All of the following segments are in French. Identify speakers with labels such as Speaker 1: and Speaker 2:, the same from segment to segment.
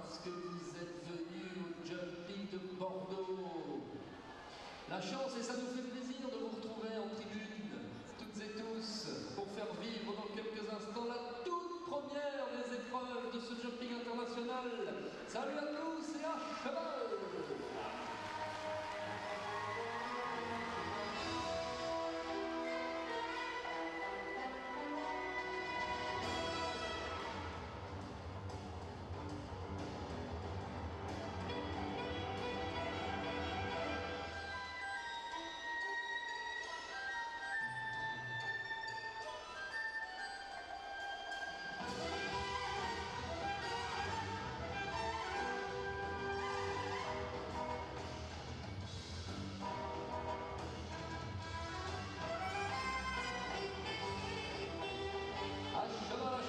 Speaker 1: parce que vous êtes venus au jumping de Bordeaux. La chance, et ça nous fait plaisir de vous retrouver en tribune, toutes et tous, pour faire vivre dans quelques instants la toute première des épreuves de ce jumping international. Salut à tous et à cheval! À cheval.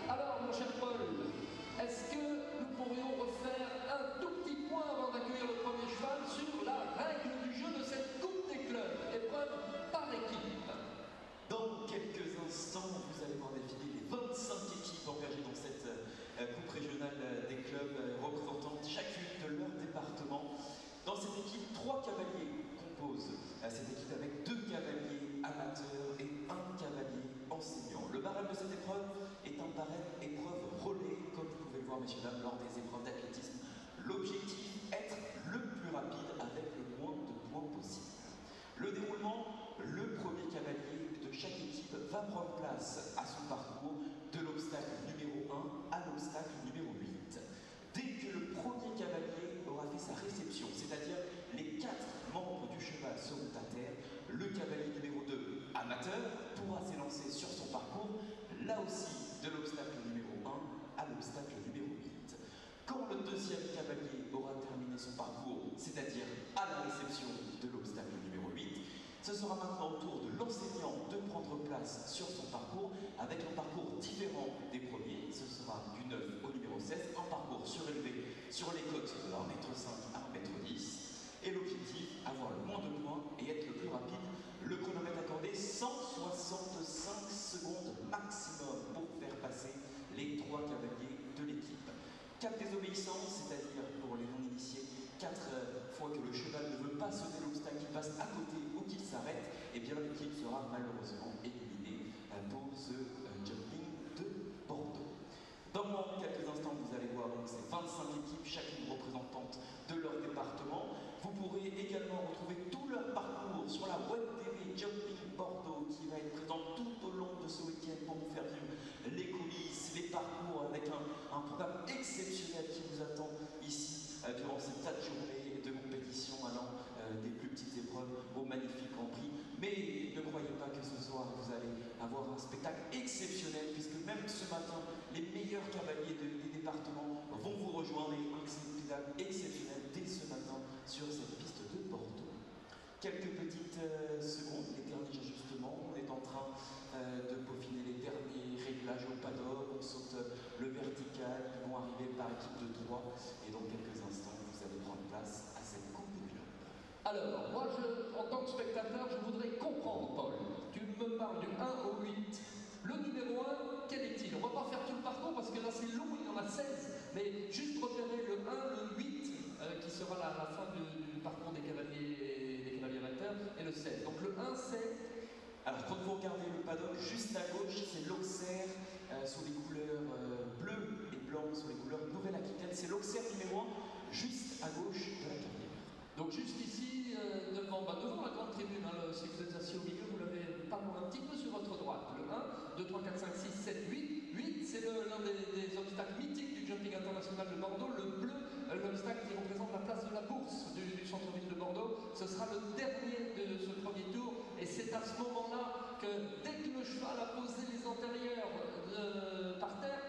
Speaker 1: Alors, mon cher Paul, est-ce que nous pourrions refaire un tout petit point avant d'accueillir le premier cheval sur la règle du jeu de cette Coupe des clubs, épreuve par équipe?
Speaker 2: Dans quelques instants, vous allez voir défiler les 25 équipes engagées dans cette Coupe régionale des clubs représentant chacune de leur département. Dans cette équipe, 3 cavaliers composent cette équipe avec 2 cavaliers amateurs et 1 cavalier enseignant. Le barème de cette épreuve est un barème épreuve relais, comme vous pouvez le voir, messieurs, dames, lors des épreuves d'athlétisme. L'objectif, être le plus rapide avec le moins de points possible. Le déroulement, le premier cavalier de chaque équipe va prendre place à son parcours de l'obstacle numéro 1 à l'obstacle numéro 8. Dès que le premier cavalier aura fait sa réception, c'est-à-dire les 4 membres du cheval seront à terre, le cavalier numéro 2, amateur, pourra s'élancer sur son parcours, là aussi de l'obstacle numéro 1 à l'obstacle numéro 8. Quand le deuxième cavalier aura terminé son parcours, c'est-à-dire à la réception de l'obstacle numéro 8, ce sera maintenant au tour de l'enseignant de prendre place sur son parcours avec un parcours différent des premiers. Ce sera du 9 au numéro 16, un parcours surélevé sur les côtes de 1,5 m à 1,10 m. Et l'objectif, avoir le moins de points et être le plus rapide. Le chronomètre accordé, 165 secondes maximum pour faire passer les 3 cavaliers de l'équipe. Cap des obéissances, c'est-à-dire pour les non-initiés, 4 fois que le cheval ne veut pas sauter l'obstacle, qu'il passe à côté ou qu'il s'arrête, et bien l'équipe sera malheureusement éliminée pour ce jumping de Bordeaux. Dans quelques instants, vous allez voir donc ces 25 équipes, chacune représentante de leur département. Vous pourrez également retrouver tout leur parcours sur la web TV Jumping Bordeaux qui va être présente tout au long de ce week-end pour vous faire vivre les coulisses, les parcours avec un programme exceptionnel qui vous attend ici durant ces 4 journées de compétition allant des plus petites épreuves aux magnifiques Grands Prix. Mais ne croyez pas que ce soir vous allez avoir un spectacle exceptionnel puisque même ce matin, les meilleurs cavaliers des départements vont vous rejoindre et un spectacle exceptionnel dès ce matin sur cette piste de Bordeaux. Quelques petites secondes, les derniers ajustements. On est en train de peaufiner les derniers réglages au paddock. On saute le vertical, ils vont arriver par équipe de 3. Et dans quelques instants, vous allez prendre place à cette Coupe des clubs.
Speaker 1: Alors, moi, en tant que spectateur, je voudrais comprendre, Paul. Tu me parles du 1 au 8. Le numéro 1, quel est-il? On ne va pas faire tout le parcours parce que là c'est long, il y en a 16. Mais juste repérer le 1, le 8, qui sera la fin du parcours des cavaliers amateurs, et le 16. Donc le 1, c'est...
Speaker 2: Alors quand vous regardez le paddock, juste à gauche, c'est l'Auxerre sous les couleurs bleues et blancs, sous les couleurs Nouvelle-Aquitaine. C'est l'Auxerre numéro 1, juste à gauche de la carrière.
Speaker 1: Donc juste ici, devant la grande tribune, si vous êtes assis au milieu, vous l'avez pas un petit peu sur votre droite. Le 1, 2, 3, 4, 5, 6, 7, 8. 8, c'est l'un des obstacles mythiques du jumping international de Bordeaux. Le bleu, l'obstacle qui représente la place de la Bourse du centre-ville de Bordeaux. Ce sera le dernier de ce premier tour. Et c'est à ce moment-là que dès que le cheval a posé les antérieurs par terre,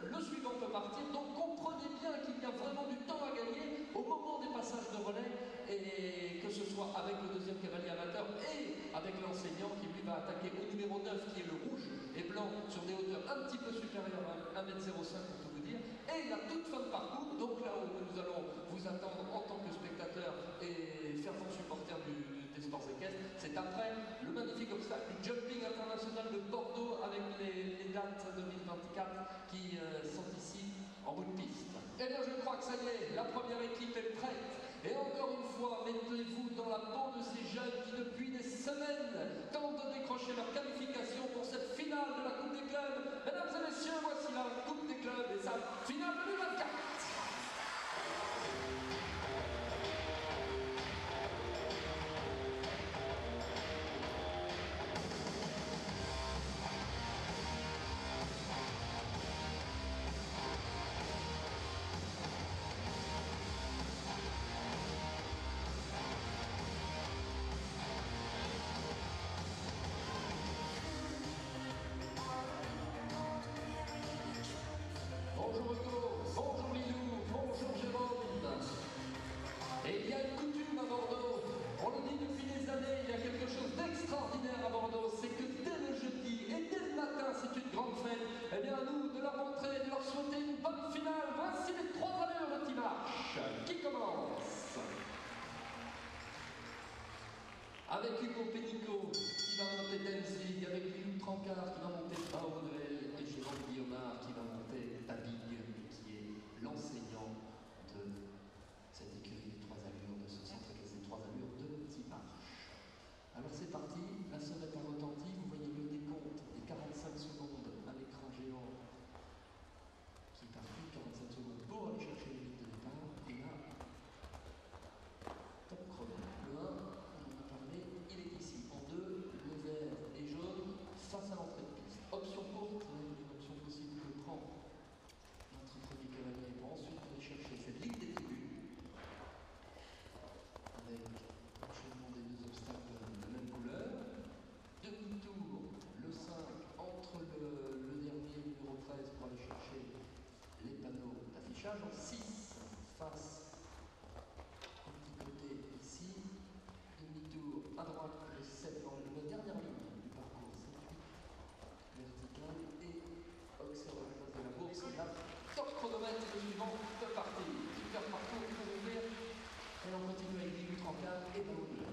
Speaker 1: le suivant peut partir. Donc comprenez bien qu'il y a vraiment du temps à gagner au moment des passages de relais, et que ce soit avec le deuxième cavalier amateur et avec l'enseignant qui lui va attaquer au numéro 9 qui est le rouge et blanc sur des hauteurs un petit peu supérieures à 1,05 m pour tout vous dire, et la toute fin de parcours, donc là où nous allons vous attendre en tant que spectateur et fervent supporter des sports équestres, c'est après le magnifique obstacle du jumping international de Bordeaux avec les dates 2024 qui sont ici en bout de piste. Eh bien, je crois que ça y est, la première équipe est prête. Et encore une fois, mettez-vous dans la peau de ces jeunes qui, depuis des semaines, tentent de décrocher leur qualification pour cette finale de la Coupe des clubs. Mesdames et messieurs, voici la Coupe des clubs et sa finale 2024. Bonjour Hugo, bonjour Lilou, bonjour Jérôme. Et il y a une coutume à Bordeaux, on le dit depuis des années, il y a quelque chose d'extraordinaire à Bordeaux, c'est que dès le jeudi et dès le matin c'est une grande fête. Eh bien à nous de leur montrer, de leur souhaiter une bonne finale. Voici les 3 allures de Timarche qui commencent. Avec Hugo Pénicaud qui va monter Danzig, avec Lilou Trancard qui va monter Baudel et Jérôme Guillaumard qui va monter Tabigue, qui est l'enseignant de cette écurie des 3 allures, de ce centre classé 3 allures de Timarche. Alors c'est parti, la sonnette a retenti, vous voyez le décompte des 45 secondes à l'écran géant qui est parti, 45 secondes pour aller chercher les lignes de départ, et là, top chrono. Le 1, on en a parlé, il est ici. En 2, le vert et jaune face à l'entrée de piste. Option courte, une option possible que prend notre premier cavalier pour ensuite aller chercher cette ligne des tribunes avec l'enchaînement des 2 obstacles de même couleur. Demi-tour, le 5 entre le dernier numéro 13 pour aller chercher les panneaux d'affichage. En 6 face au petit côté ici. Demi-tour à droite, le 7 dans la dernière ligne du parcours, 7-8 vertical et observe la place de la bourse. La top chronomètre, le suivant de partie. Super parcours pour ouvrir. Et on continue avec Lilou Trancard et Baudel.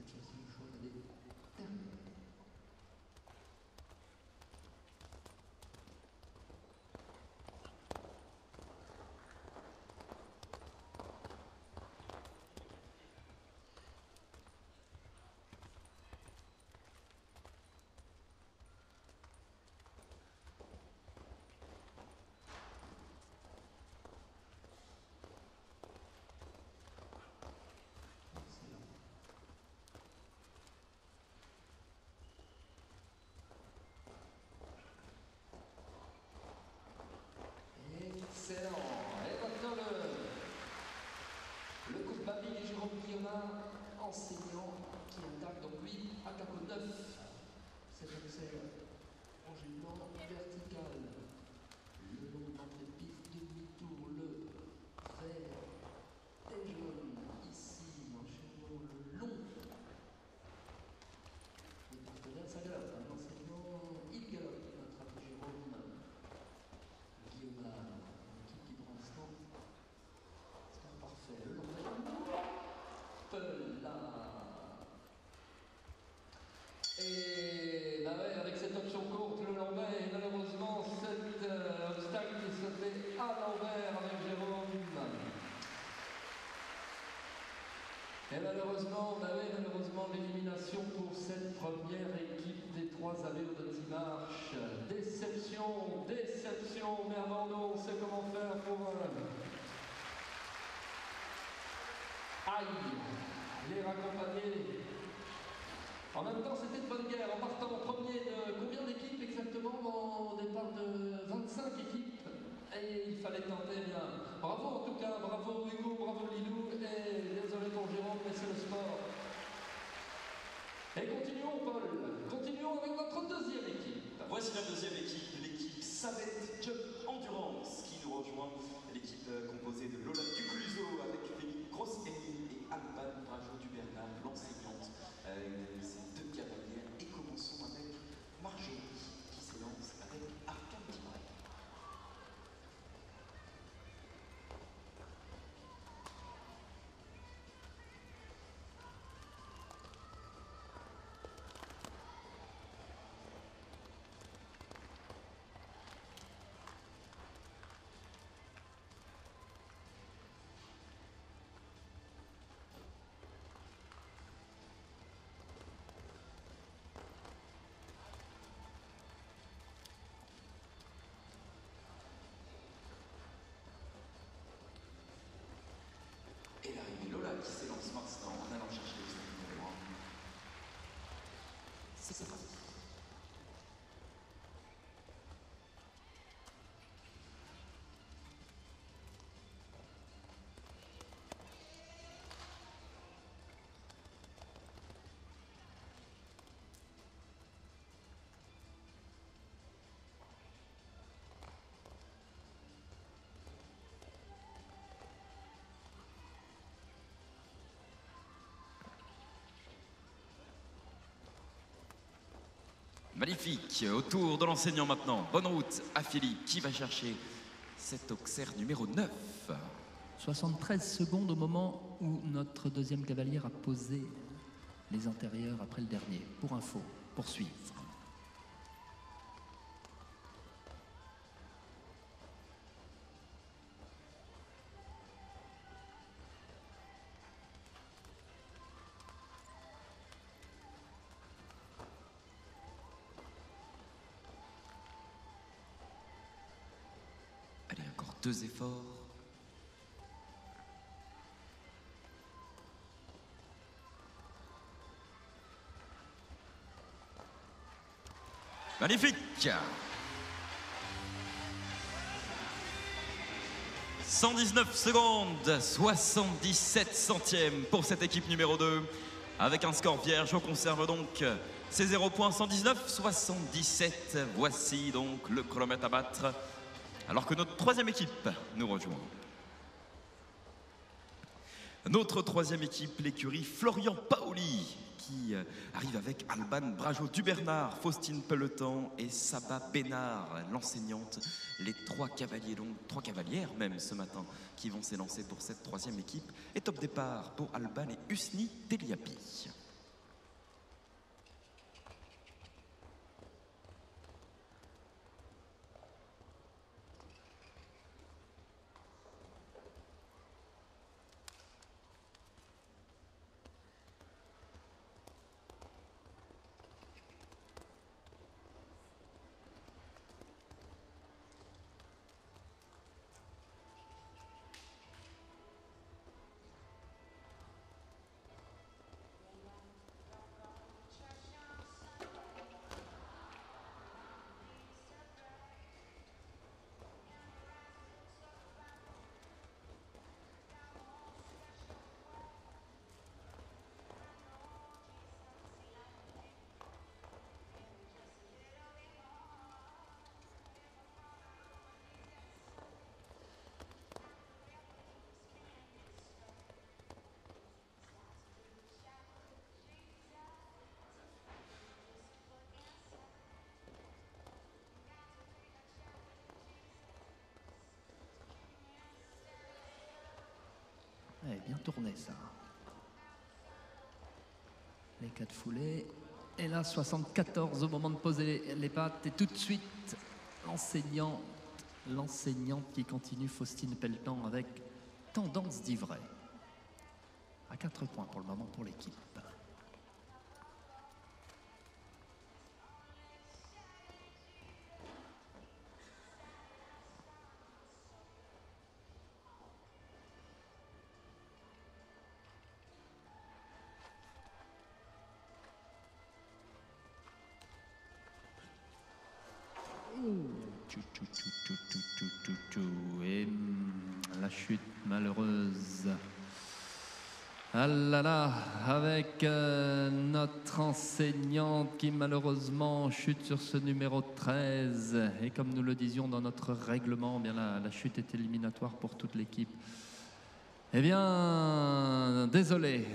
Speaker 1: Cette fois-ci, le choix d'aller terminer. Excellent. Et maintenant le coup de babine et Jérôme Guillaumard, enseignant, qui attaque donc lui à capot 9. C'est enchaînement vertical. Le long de l'entrée de piste, demi-tour, le vert et jaune. Ici, enchaînement le long. Les partenaires, ça galope. L'enseignement, il galope. Notre ami Jérôme Guillaumard. Qui pour l'instant c'est parfait. Le là. Et bah ouais, avec cette option courte, le Lambert, et malheureusement cet obstacle qui se fait à l'envers avec Jérôme. Et malheureusement, bah ouais, malheureusement l'élimination pour cette première équipe des 3 allures de Timarche. Déception, déception, mais avant nous, on sait comment faire pour les raccompagner. En même temps, c'était de bonne guerre. En partant en premier de combien d'équipes exactement? Au départ de 25 équipes. Et il fallait tenter bien. Bravo en tout cas, bravo Hugo, bravo Lilou. Et désolé pour Jérôme, mais c'est le sport. Et continuons Paul, continuons avec notre deuxième équipe.
Speaker 2: Voici la deuxième équipe, l'équipe Savette Jump Endurance qui nous rejoint. L'équipe composée de Lola Ducluseau avec Félix Grosse-Émile et Alban Brajo du Bernard, l'enseignante. Ces 2 cavalières. Et commençons avec Marjorie qui s'élance avec Arcane Timaille. qui s'élance maintenant en allant chercher le stade numéro 1. C'est parti.
Speaker 3: Magnifique, autour de l'enseignant maintenant. Bonne route à Philippe qui va chercher cet auxerre numéro 9.
Speaker 1: 73 secondes au moment où notre deuxième cavalière a posé les intérieurs après le dernier. Pour info, poursuivre.
Speaker 3: Allez, encore 2 efforts. Magnifique. 119 secondes, 77 centièmes pour cette équipe numéro 2. Avec un score vierge, on conserve donc ces 0 points, 119, 77. Voici donc le chronomètre à battre. Alors que notre troisième équipe nous rejoint. Notre troisième équipe, l'écurie Florian Paoli, qui arrive avec Alban Brageau-Dubernard, Faustine Pelletan et Saba Bénard, l'enseignante. Les 3 cavaliers, donc 3 cavalières même ce matin, qui vont s'élancer pour cette troisième équipe. Et top départ pour Alban et Husni Teliapi.
Speaker 1: Bien tourné ça. Les 4 foulées. Et là, 74 au moment de poser les pattes. Et tout de suite, l'enseignante qui continue, Faustine Pelletan, avec Tendance d'Ivray. À 4 points pour le moment pour l'équipe. Et la chute malheureuse. Ah là là, avec notre enseignante qui malheureusement chute sur ce numéro 13. Et comme nous le disions dans notre règlement, eh bien la chute est éliminatoire pour toute l'équipe. Eh bien, désolé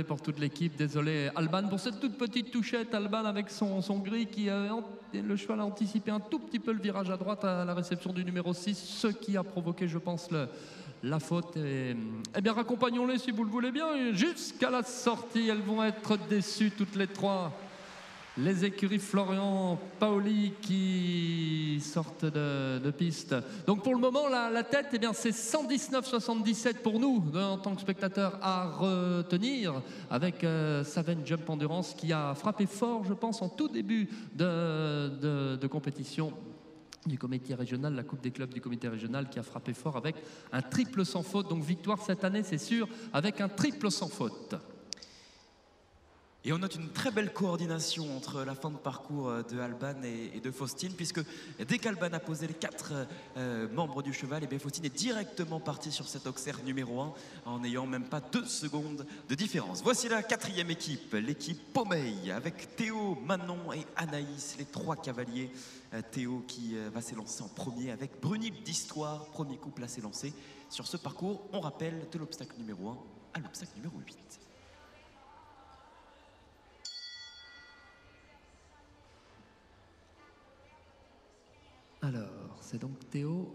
Speaker 1: pour toute l'équipe, désolé Alban pour cette toute petite touchette, Alban avec son gris qui le cheval a anticipé un tout petit peu le virage à droite à la réception du numéro 6, ce qui a provoqué, je pense, la faute. Et, eh bien, raccompagnons-les si vous le voulez bien, jusqu'à la sortie, elles vont être déçues toutes les 3. Les écuries Florian Paoli qui sortent de piste. Donc pour le moment, la tête, eh bien, c'est 119,77 pour nous, en tant que spectateurs, à retenir, avec Saven Jump Endurance qui a frappé fort, je pense, en tout début de compétition. du comité régional, la Coupe des clubs du comité régional qui a frappé fort avec un triple sans faute. Donc victoire cette année, c'est sûr, avec un triple sans faute.
Speaker 3: Et on note une très belle coordination entre la fin de parcours de Alban et de Faustine, puisque dès qu'Alban a posé les 4 membres du cheval, et bien Faustine est directement partie sur cet Auxerre numéro 1 en n'ayant même pas 2 secondes de différence. Voici la 4e équipe, l'équipe Pommeil, avec Théo, Manon et Anaïs, les 3 cavaliers. Théo qui va s'élancer en premier avec Brunilde d'Histoire, premier couple à s'élancer sur ce parcours. On rappelle de l'obstacle numéro 1 à l'obstacle numéro 8.
Speaker 1: Alors, c'est donc Théo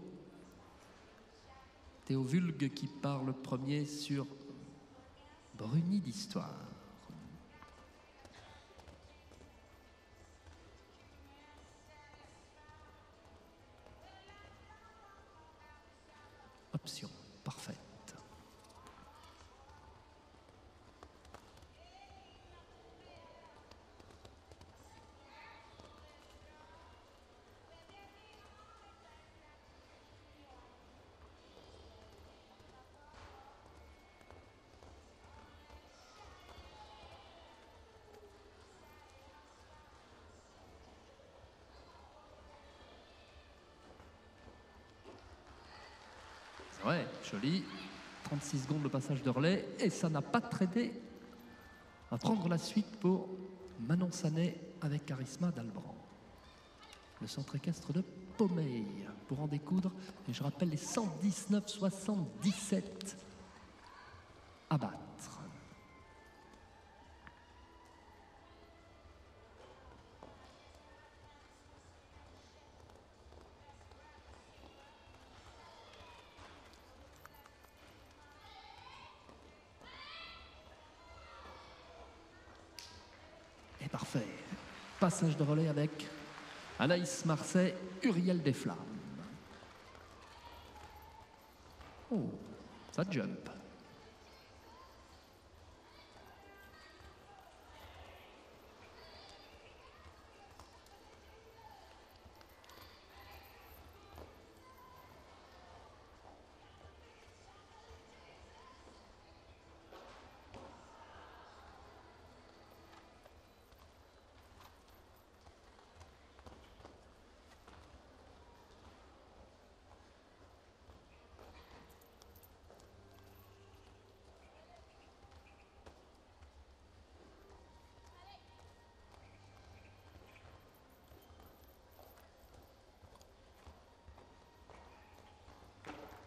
Speaker 1: Vulgue qui part le premier sur Brunilde d'Histoire. Option parfaite. Ouais, joli. 36 secondes de passage de relais et ça n'a pas tradé à prendre la suite pour Manon Sanet avec Charisma d'Albran. Le centre équestre de Pommeil pour en découdre. Et je rappelle les 119,77 à battre. Et parfait. Passage de relais avec Anaïs Marseille, Uriel Desflammes. Oh, ça jump.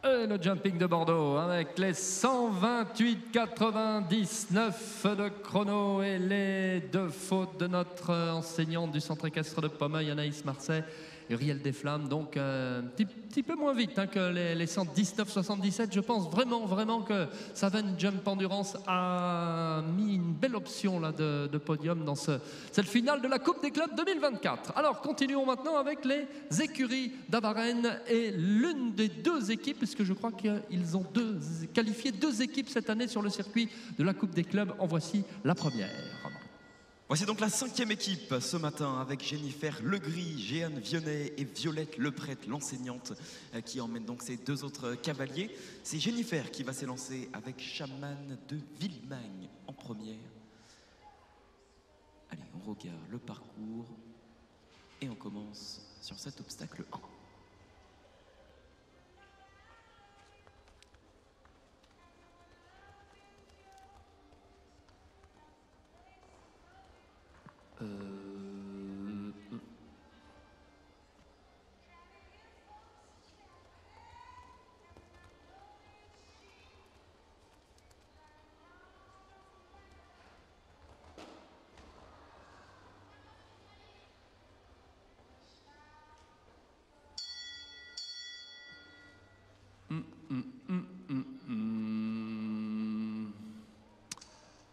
Speaker 1: Et le jumping de Bordeaux avec les 128,99 de chrono et les 2 fautes de notre enseignante du centre équestre de Pommeil, Anaïs Marseille, Uriel Desflammes. Donc un petit peu moins vite que les 119,77. Je pense vraiment que Savane Jump Endurance a mis une belle option là, de podium dans cette finale de la Coupe des clubs 2024. Alors continuons maintenant avec les écuries d'Avarennes et l'une des 2 équipes, puisque je crois qu'ils ont qualifié 2 équipes cette année sur le circuit de la Coupe des clubs. En voici la première.
Speaker 3: Voici donc la 5e équipe ce matin avec Jennifer Legris, Jeanne Vionnet et Violette Leprêtre, l'enseignante qui emmène donc ces 2 autres cavaliers. C'est Jennifer qui va s'élancer avec Chaman de Villemagne en première. Allez, on regarde le parcours et on commence sur cet obstacle 1.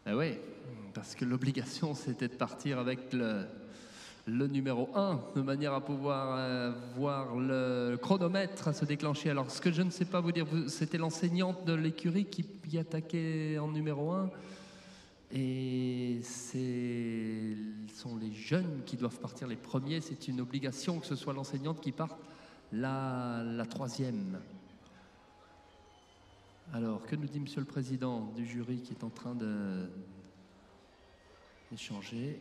Speaker 1: Ah oui, parce que l'obligation c'était de partir avec le numéro 1 de manière à pouvoir voir le chronomètre se déclencher. Alors ce que je ne sais pas vous dire, c'était l'enseignante de l'écurie qui attaquait en numéro 1 et ce sont les jeunes qui doivent partir les premiers. C'est une obligation que ce soit l'enseignante qui parte
Speaker 4: la troisième. Alors, que nous dit Monsieur le Président du jury qui est en train d'échanger?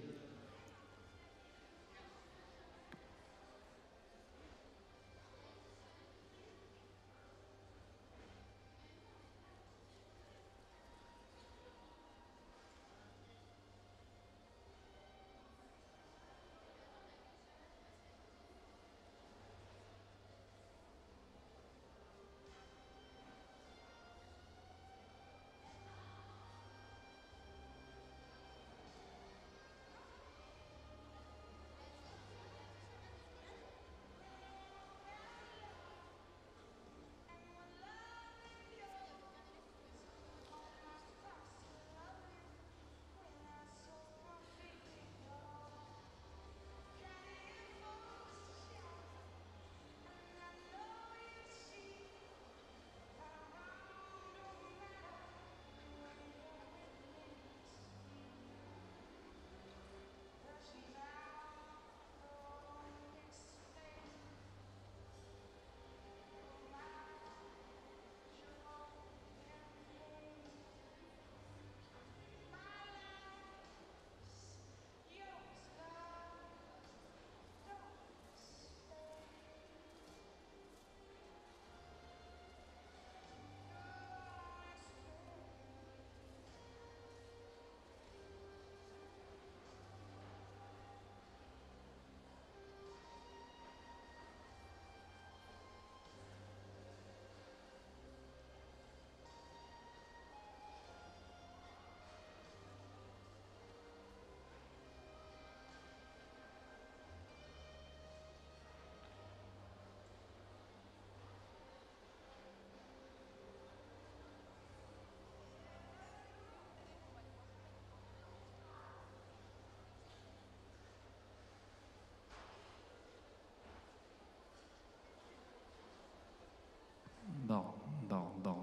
Speaker 4: Bon,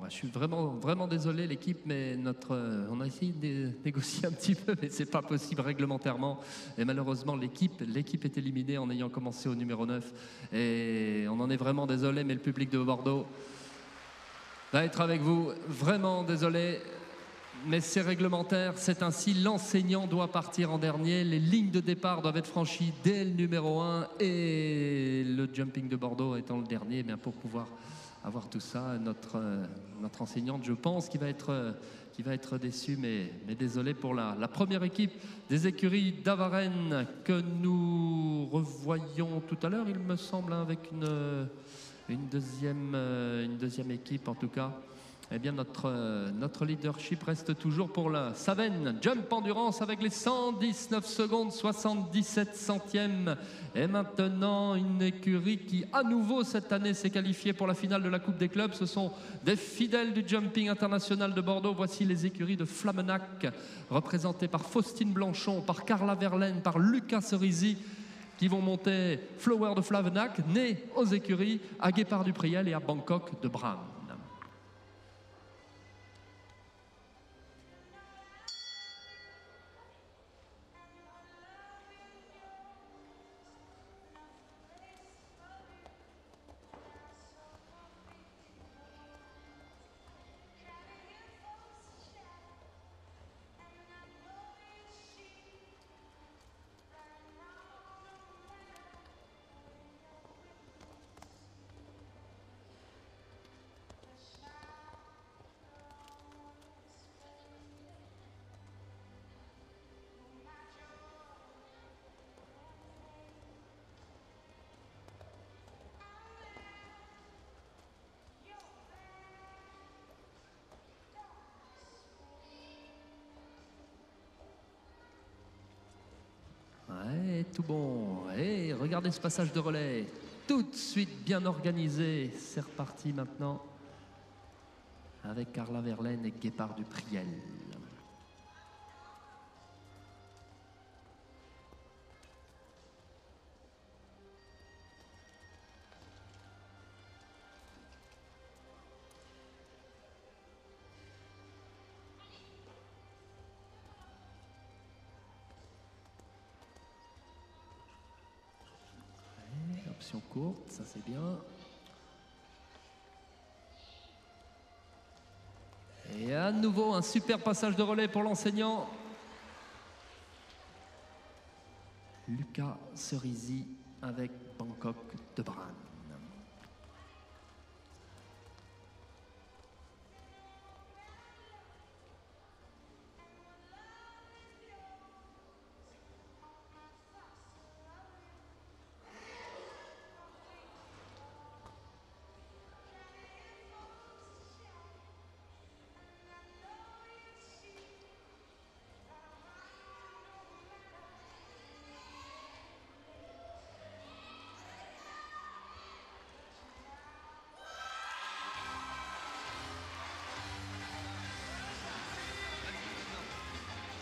Speaker 4: je suis vraiment désolé l'équipe, mais on a essayé de négocier un petit peu, mais c'est pas possible réglementairement. Et malheureusement, l'équipe est éliminée en ayant commencé au numéro 9. Et on en est vraiment désolé, mais le public de Bordeaux va être avec vous. Vraiment désolé, mais c'est réglementaire, c'est ainsi. L'enseignant doit partir en dernier. Les lignes de départ doivent être franchies dès le numéro 1. Et le jumping de Bordeaux étant le dernier, bien pour pouvoir avoir tout ça, notre enseignante, je pense, qui va être déçue, mais désolé pour la première équipe des écuries d'Avarennes que nous revoyons tout à l'heure, il me semble, hein, avec une deuxième équipe en tout cas. Eh bien, notre leadership reste toujours pour la Savenne Jump Endurance avec les 119 secondes 77 centièmes. Et maintenant, une écurie qui, à nouveau, cette année, s'est qualifiée pour la finale de la Coupe des clubs. Ce sont des fidèles du Jumping International de Bordeaux. Voici les écuries de Flamenac, représentées par Faustine Blanchon, par Carla Verlaine, par Lucas Cerisi, qui vont monter Flower de Flamenac, né aux écuries à Guépard-du-Priel et à Bangkok de Brown. Ouais, tout bon. Et regardez ce passage de relais. Tout de suite bien organisé. C'est reparti maintenant avec Carla Verlaine et Guépard-du-Priel. Option courte, ça c'est bien. À nouveau, un super passage de relais pour l'enseignant. Lucas Cerisi avec Bangkok de Bran.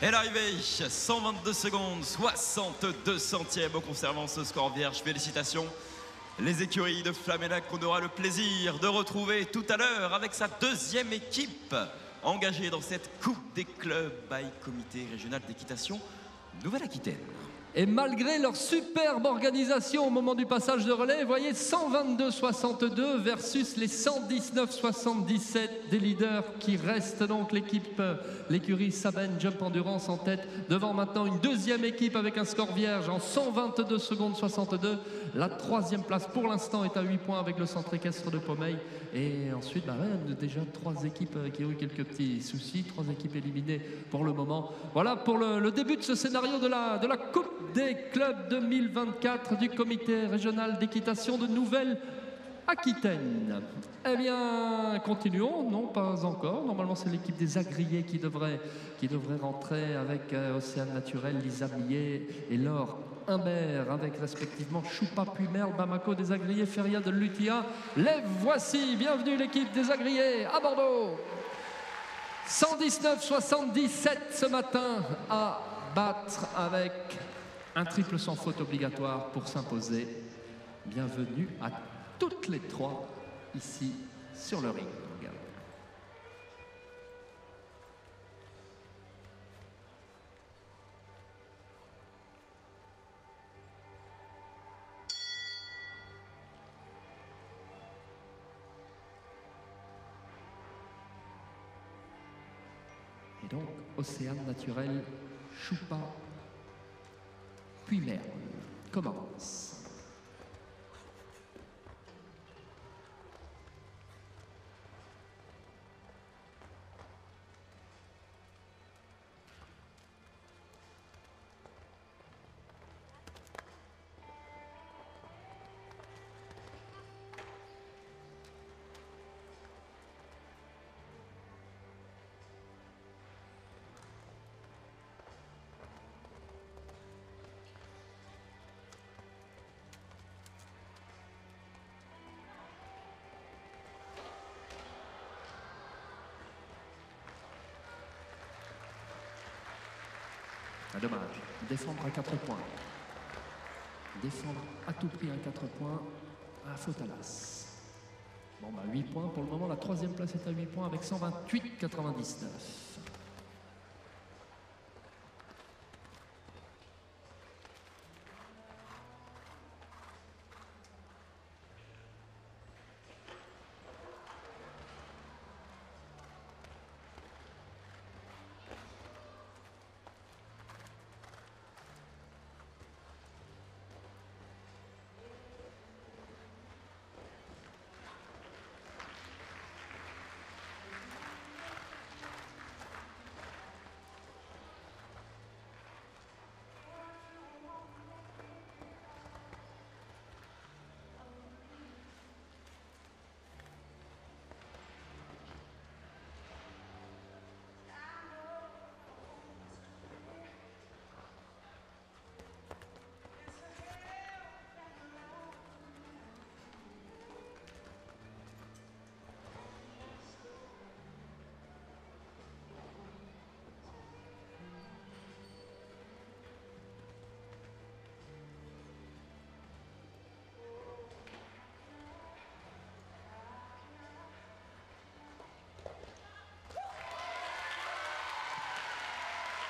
Speaker 3: Et l'arrivée, 122 secondes, 62 centièmes en conservant ce score vierge. Félicitations. Les écuries de Flamellac qu'on aura le plaisir de retrouver tout à l'heure avec sa deuxième équipe engagée dans cette Coupe des clubs by Comité régional d'équitation Nouvelle-Aquitaine.
Speaker 4: Et malgré leur superbe organisation au moment du passage de relais, vous voyez 122-62 versus les 119-77 des leaders qui restent donc l'écurie Saben Jump Endurance en tête devant maintenant une deuxième équipe avec un score vierge en 122 secondes 62. La troisième place pour l'instant est à 8 points avec le centre équestre de Pommeil. Et ensuite, déjà 3 équipes qui ont eu quelques petits soucis, 3 équipes éliminées pour le moment. Voilà pour le début de ce scénario de la Coupe des clubs 2024 du comité régional d'équitation de Nouvelle-Aquitaine. Eh bien, continuons. Non, pas encore. Normalement, c'est l'équipe des agriers qui devrait rentrer avec Océane Naturel, Lisa Millet et Laure Humbert, avec respectivement Choupa Pumerle, Bamako des agriers, Feria de Lutia. Les voici. Bienvenue l'équipe des agriers à Bordeaux. 119-77 ce matin à battre avec un triple sans faute obligatoire pour s'imposer. Bienvenue à toutes les 3 ici sur le ring. Et donc, Océane Naturel, Choupa, puis Merle. Commence. Dommage. Défendre à 4 points. Défendre à tout prix à 4 points. À faute à l'as. Bon, 8 points pour le moment. La troisième place est à 8 points avec 128,99.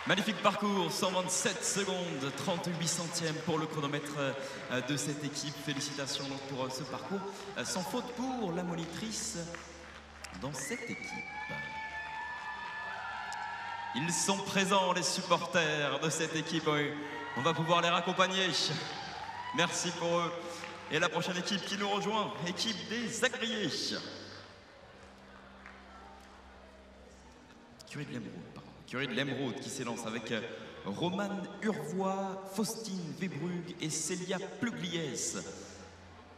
Speaker 3: Magnifique parcours, 127 secondes, 38 centièmes pour le chronomètre de cette équipe. Félicitations donc pour ce parcours. Sans faute pour la monitrice dans cette équipe. Ils sont présents, les supporters de cette équipe. Oui. On va pouvoir les raccompagner. Merci pour eux. Et la prochaine équipe qui nous rejoint, équipe des Agriers. Curie de l'Emeraude qui s'élance avec Romane Urvois, Faustine Webrug et Célia Plugliès.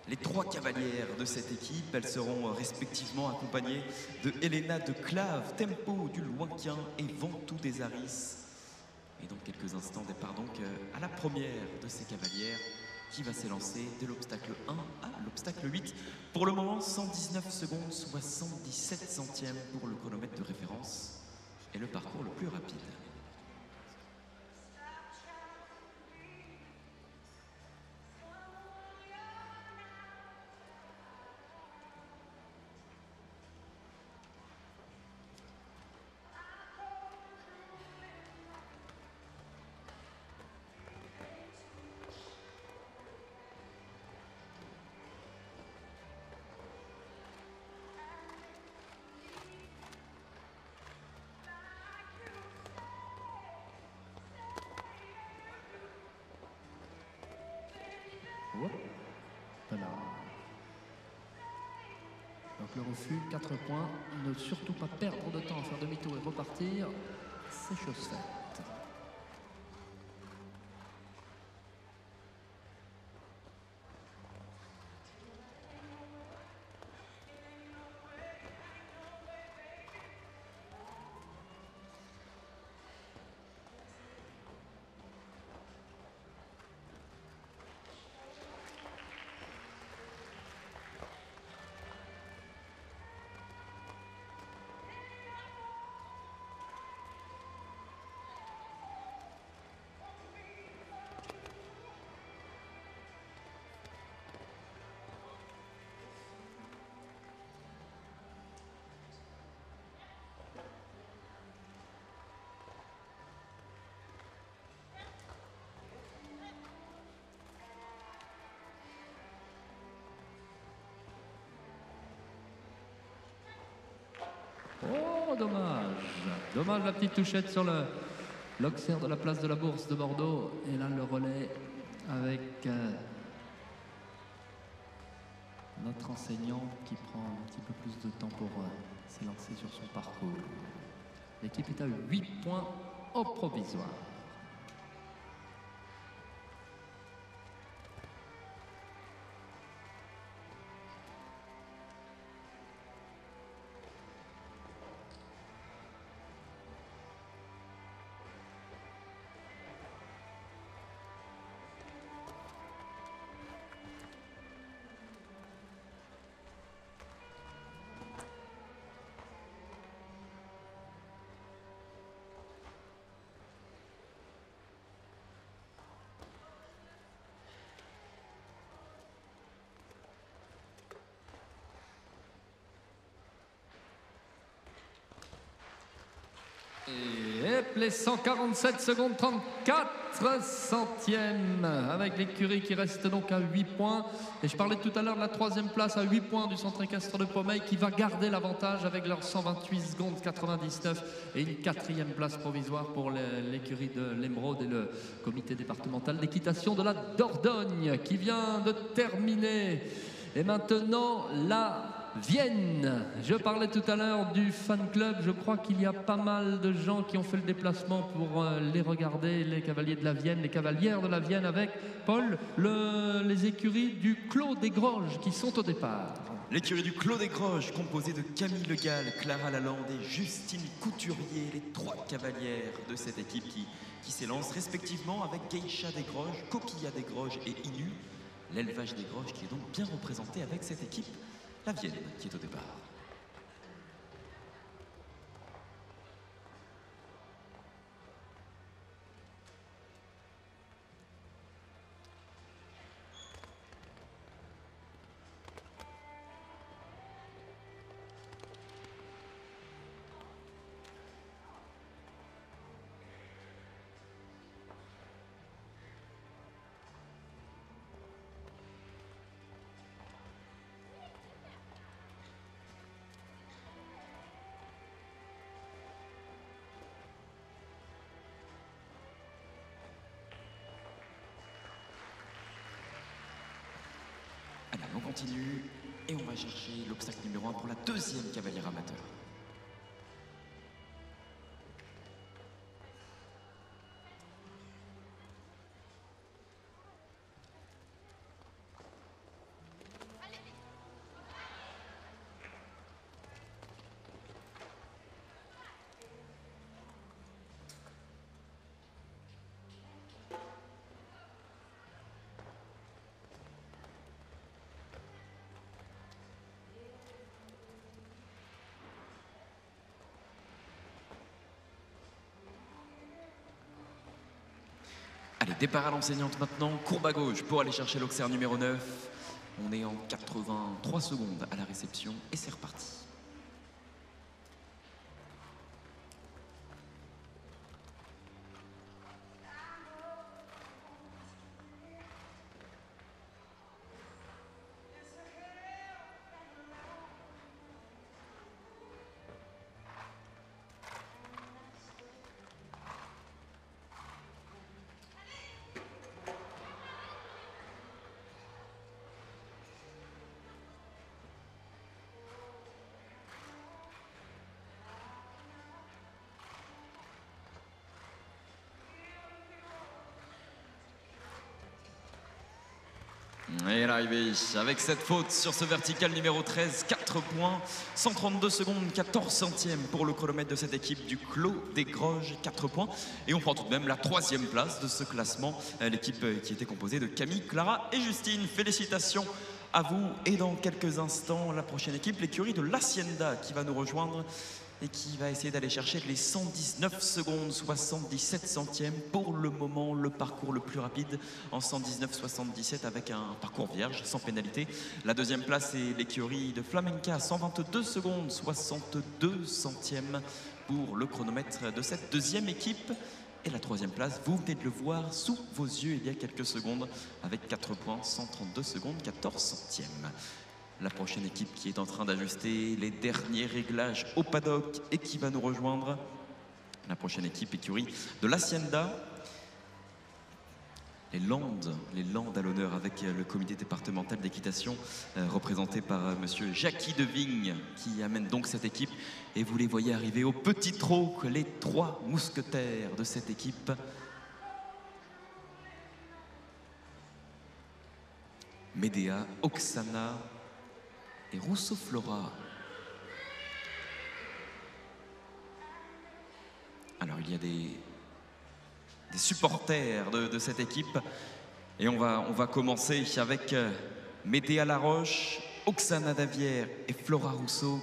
Speaker 3: Les 3 cavalières de cette équipe, elles seront respectivement accompagnées de Elena de Clave, Tempo du Loinquin et Ventoux des Aris. Et dans quelques instants, départ donc à la première de ces cavalières qui va s'élancer de l'obstacle 1 à l'obstacle 8. Pour le moment, 119 secondes, 77 centièmes pour le chronomètre de référence et le parcours le plus rapide.
Speaker 4: Voilà. Donc le refus, 4 points. Ne surtout pas perdre de temps à faire demi-tour et repartir. C'est chose faite. Oh, dommage. Dommage la petite touchette sur le l'Auxerre de la place de la Bourse de Bordeaux. Et là, le relais avec notre enseignant qui prend un petit peu plus de temps pour s'élancer sur son parcours. L'équipe est à 8 points au provisoire. Et les 147 secondes 34 centièmes avec l'écurie qui reste donc à 8 points. Et je parlais tout à l'heure de la 3e place à 8 points du centre équestre de Pomeil qui va garder l'avantage avec leurs 128 secondes 99 et une 4e place provisoire pour l'écurie de l'Emeraude et le comité départemental d'équitation de la Dordogne qui vient de terminer. Et maintenant la Vienne. Je parlais tout à l'heure du fan club. Je crois qu'il y a pas mal de gens qui ont fait le déplacement pour les regarder, les cavaliers de la Vienne, les cavalières de la Vienne avec Paul, les écuries du Clos des Groges qui sont au départ.
Speaker 3: L'écurie du Clos des Groges, composée de Camille Le Gall, Clara Lalande et Justine Couturier, les 3 cavalières de cette équipe qui s'élancent respectivement avec Geisha des Groges, Coquilla des Groges et Inu. L'élevage des Groges qui est donc bien représenté avec cette équipe, la Vienne qui est au départ. Allez, on continue et on va chercher l'obstacle numéro 1 pour la deuxième cavalière amateur. Allez, départ à l'enseignante maintenant, courbe à gauche pour aller chercher l'auxerre numéro 9. On est en 83 secondes à la réception et c'est reparti. Et l'arrivée avec cette faute sur ce vertical numéro 13, 4 points, 132 secondes, 14 centièmes pour le chronomètre de cette équipe du Clos des Groges, 4 points. Et on prend tout de même la 3e place de ce classement, l'équipe qui était composée de Camille, Clara et Justine. Félicitations à vous. Et dans quelques instants, la prochaine équipe, l'écurie de l'Hacienda qui va nous rejoindre et qui va essayer d'aller chercher les 119 secondes 77 centièmes. Pour le moment, le parcours le plus rapide en 119,77 avec un parcours vierge, sans pénalité. La 2e place est l'écurie de Flamenca, 122 secondes 62 centièmes pour le chronomètre de cette 2e équipe. Et la 3e place, vous venez de le voir sous vos yeux il y a quelques secondes, avec 4 points, 132 secondes 14 centièmes. La prochaine équipe qui est en train d'ajuster les derniers réglages au paddock et qui va nous rejoindre. La prochaine équipe, écurie de l'Hacienda. Les Landes à l'honneur avec le comité départemental d'équitation représenté par monsieur Jackie Devigne qui amène donc cette équipe. Et vous les voyez arriver au petit trot, les 3 mousquetaires de cette équipe. Médéa, Oksana et Rousseau Flora. Alors il y a des supporters de cette équipe et on va commencer avec Médéa Laroche, Oksana Davière et Flora Rousseau.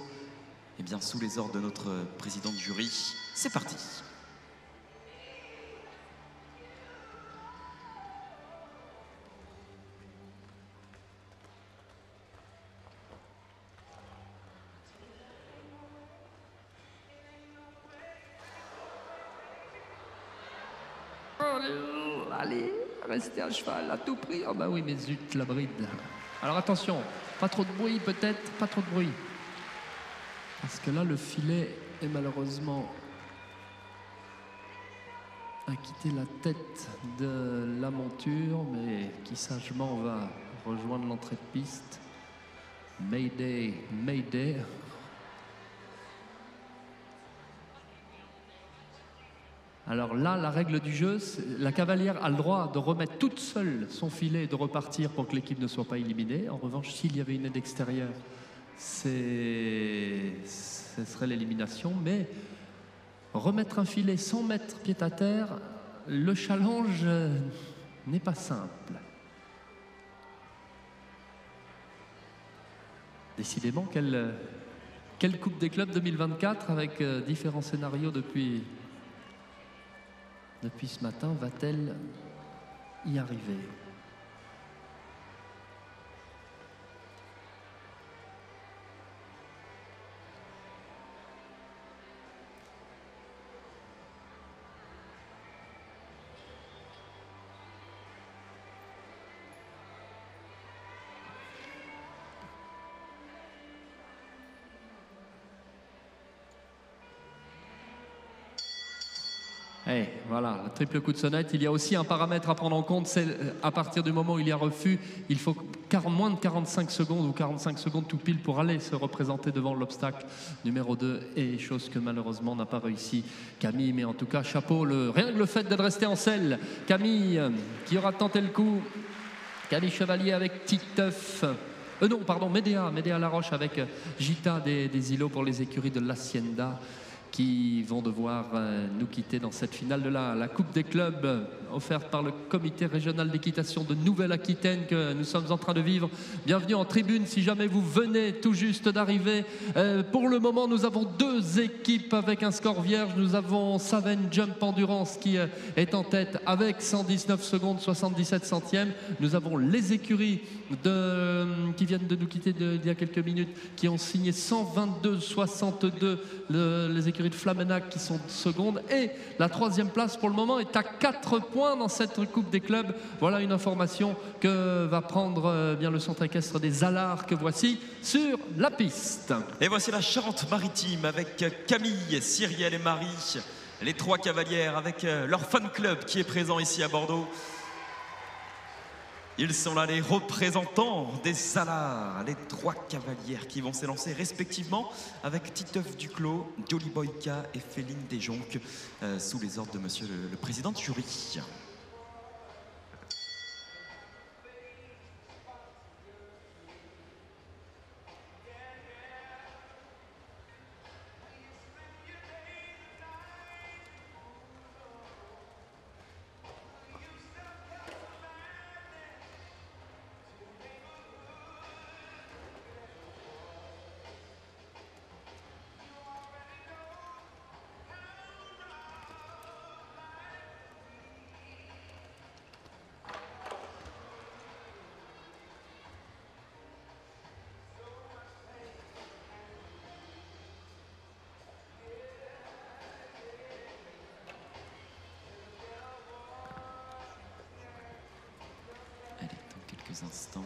Speaker 3: Et bien sous les ordres de notre président de jury, c'est parti.
Speaker 4: Allez, restez à cheval, à tout prix. Oh bah oui, mais zut, la bride. Alors attention, pas trop de bruit peut-être, pas trop de bruit. Parce que là, le filet est malheureusement a quitté la tête de la monture, mais qui sagement va rejoindre l'entrée de piste. Mayday, Mayday. Alors là, la règle du jeu, la cavalière a le droit de remettre toute seule son filet et de repartir pour que l'équipe ne soit pas éliminée. En revanche, s'il y avait une aide extérieure, ce serait l'élimination. Mais remettre un filet sans mettre pied à terre, le challenge n'est pas simple. Décidément, quelle Coupe des clubs 2024 avec différents scénarios depuis ce matin, va-t-elle y arriver? Et voilà, le triple coup de sonnette. Il y a aussi un paramètre à prendre en compte, c'est à partir du moment où il y a refus, il faut moins de 45 secondes ou 45 secondes tout pile pour aller se représenter devant l'obstacle numéro 2 et chose que malheureusement n'a pas réussi Camille, mais en tout cas chapeau, rien que le fait d'être resté en selle. Camille qui aura tenté le coup, Camille Chevalier avec Titeuf. Non, pardon, Médéa Laroche avec Gita des îlots pour les écuries de l'Hacienda qui vont devoir nous quitter dans cette finale de la Coupe des clubs offerte par le comité régional d'équitation de Nouvelle-Aquitaine que nous sommes en train de vivre. Bienvenue en tribune si jamais vous venez tout juste d'arriver. Pour le moment, nous avons 2 équipes avec un score vierge. Nous avons Saven Jump Endurance qui est en tête avec 119 secondes 77 centièmes. Nous avons les écuries qui viennent de nous quitter il y a quelques minutes qui ont signé 122,62 les écuries de Flamenac qui sont secondes et la 3e place pour le moment est à 4 points dans cette Coupe des clubs. Voilà une information que va prendre bien le centre équestre des Alars que voici sur la piste.
Speaker 3: Et voici la Charente-Maritime avec Camille, Cyrielle et Marie, les 3 cavalières avec leur fan club qui est présent ici à Bordeaux. Ils sont là les représentants des Alars, les 3 cavalières qui vont s'élancer respectivement avec Titeuf Duclos, Jolly Boyka et Féline Desjonques sous les ordres de monsieur le président de jury. Instants.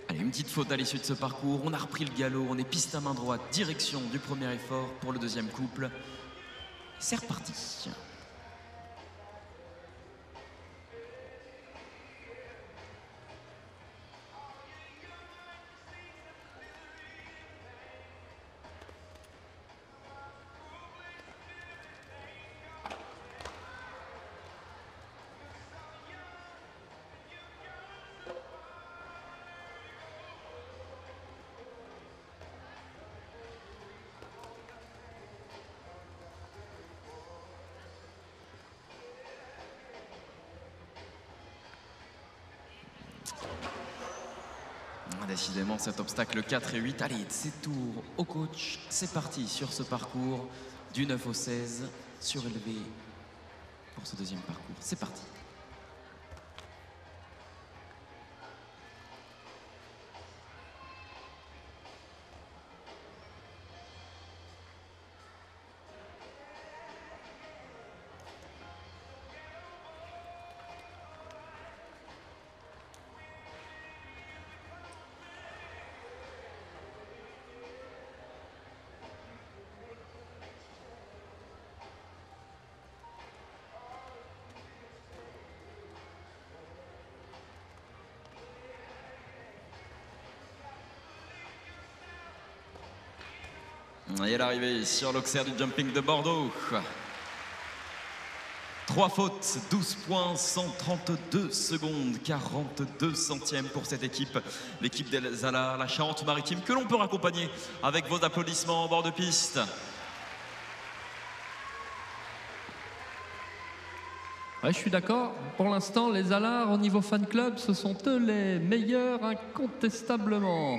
Speaker 3: Allez, une petite faute à l'issue de ce parcours. On a repris le galop, on est piste à main droite, direction du premier effort pour le 2e couple. C'est reparti. Décidément, cet obstacle 4 et 8. Allez, c'est tour au coach. C'est parti sur ce parcours du 9 au 16, surélevé pour ce 2e parcours. C'est parti. Et l'arrivée sur l'Auxerre du jumping de Bordeaux. 3 fautes, 12 points, 132 secondes, 42 centièmes pour cette équipe. L'équipe des Alars, la Charente-Maritime, que l'on peut raccompagner avec vos applaudissements en bord de piste.
Speaker 4: Ouais, je suis d'accord. Pour l'instant, les Alars, au niveau fan club, ce sont eux les meilleurs incontestablement.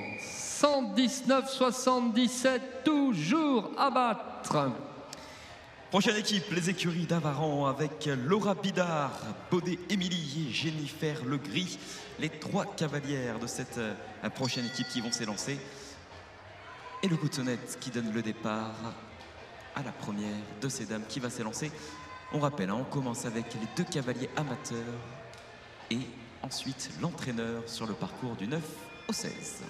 Speaker 4: 119,77, toujours à battre.
Speaker 3: Prochaine équipe, les écuries d'Avaran avec Laura Bidard, Baudet Émilie et Jennifer Legris. Les 3 cavalières de cette prochaine équipe qui vont s'élancer. Et le coup de sonnette qui donne le départ à la première de ces dames qui va s'élancer. On rappelle, on commence avec les 2 cavaliers amateurs et ensuite l'entraîneur sur le parcours du 9 au 16.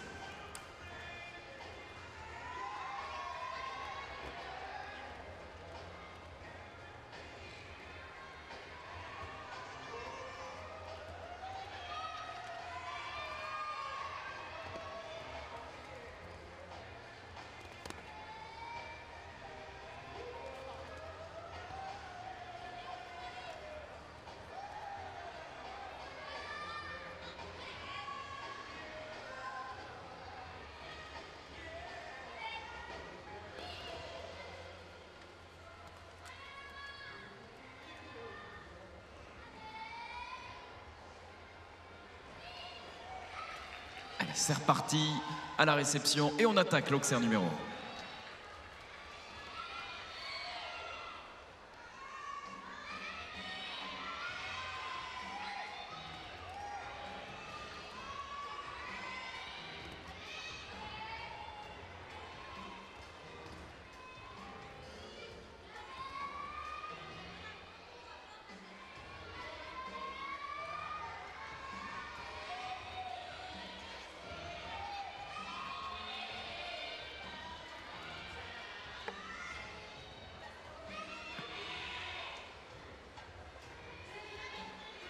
Speaker 3: C'est reparti à la réception et on attaque l'Auxerre numéro 1.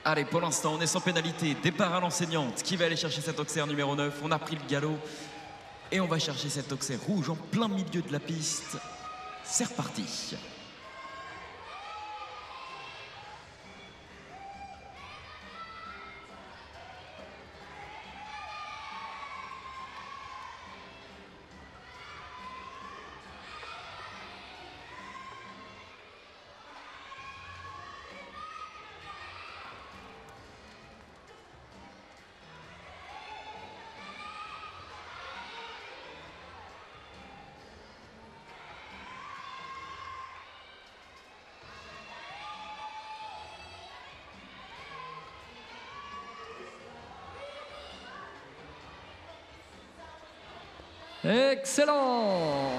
Speaker 3: Allez, pour l'instant, on est sans pénalité. Départ à l'enseignante qui va aller chercher cet Auxerre numéro 9. On a pris le galop et on va chercher cet Auxerre rouge en plein milieu de la piste. C'est reparti.
Speaker 4: Excellent!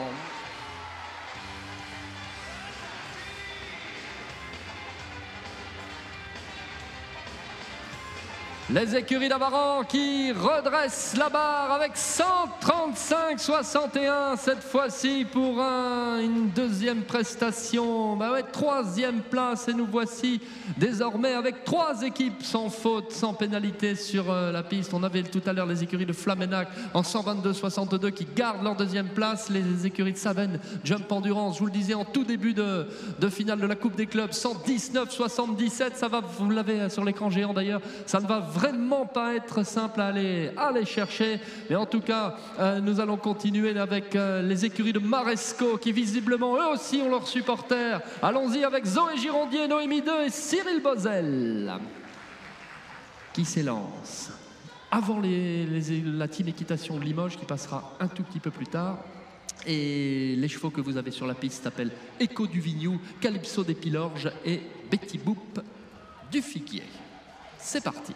Speaker 4: Les écuries d'Avaran qui redressent la barre avec 135-61 cette fois-ci pour une deuxième prestation. Bah ouais, troisième place et nous voici désormais avec 3 équipes sans faute, sans pénalité sur la piste. On avait tout à l'heure les écuries de Flamenac en 122-62 qui gardent leur deuxième place. Les écuries de Savenne, Jump Endurance, je vous le disais en tout début de finale de la Coupe des clubs, 119-77. Ça va, vous l'avez sur l'écran géant d'ailleurs, ça ne va vraiment pas être simple à aller chercher, mais en tout cas nous allons continuer avec les écuries de Maresco qui visiblement eux aussi ont leurs supporters. Allons-y avec Zoé Girondier, Noémie 2 et Cyril Bozel qui s'élance avant la team équitation de Limoges qui passera un tout petit peu plus tard. Et les chevaux que vous avez sur la piste s'appellent Echo du Vignou, Calypso des Pilorges et Betty Boop du Figuier. C'est parti.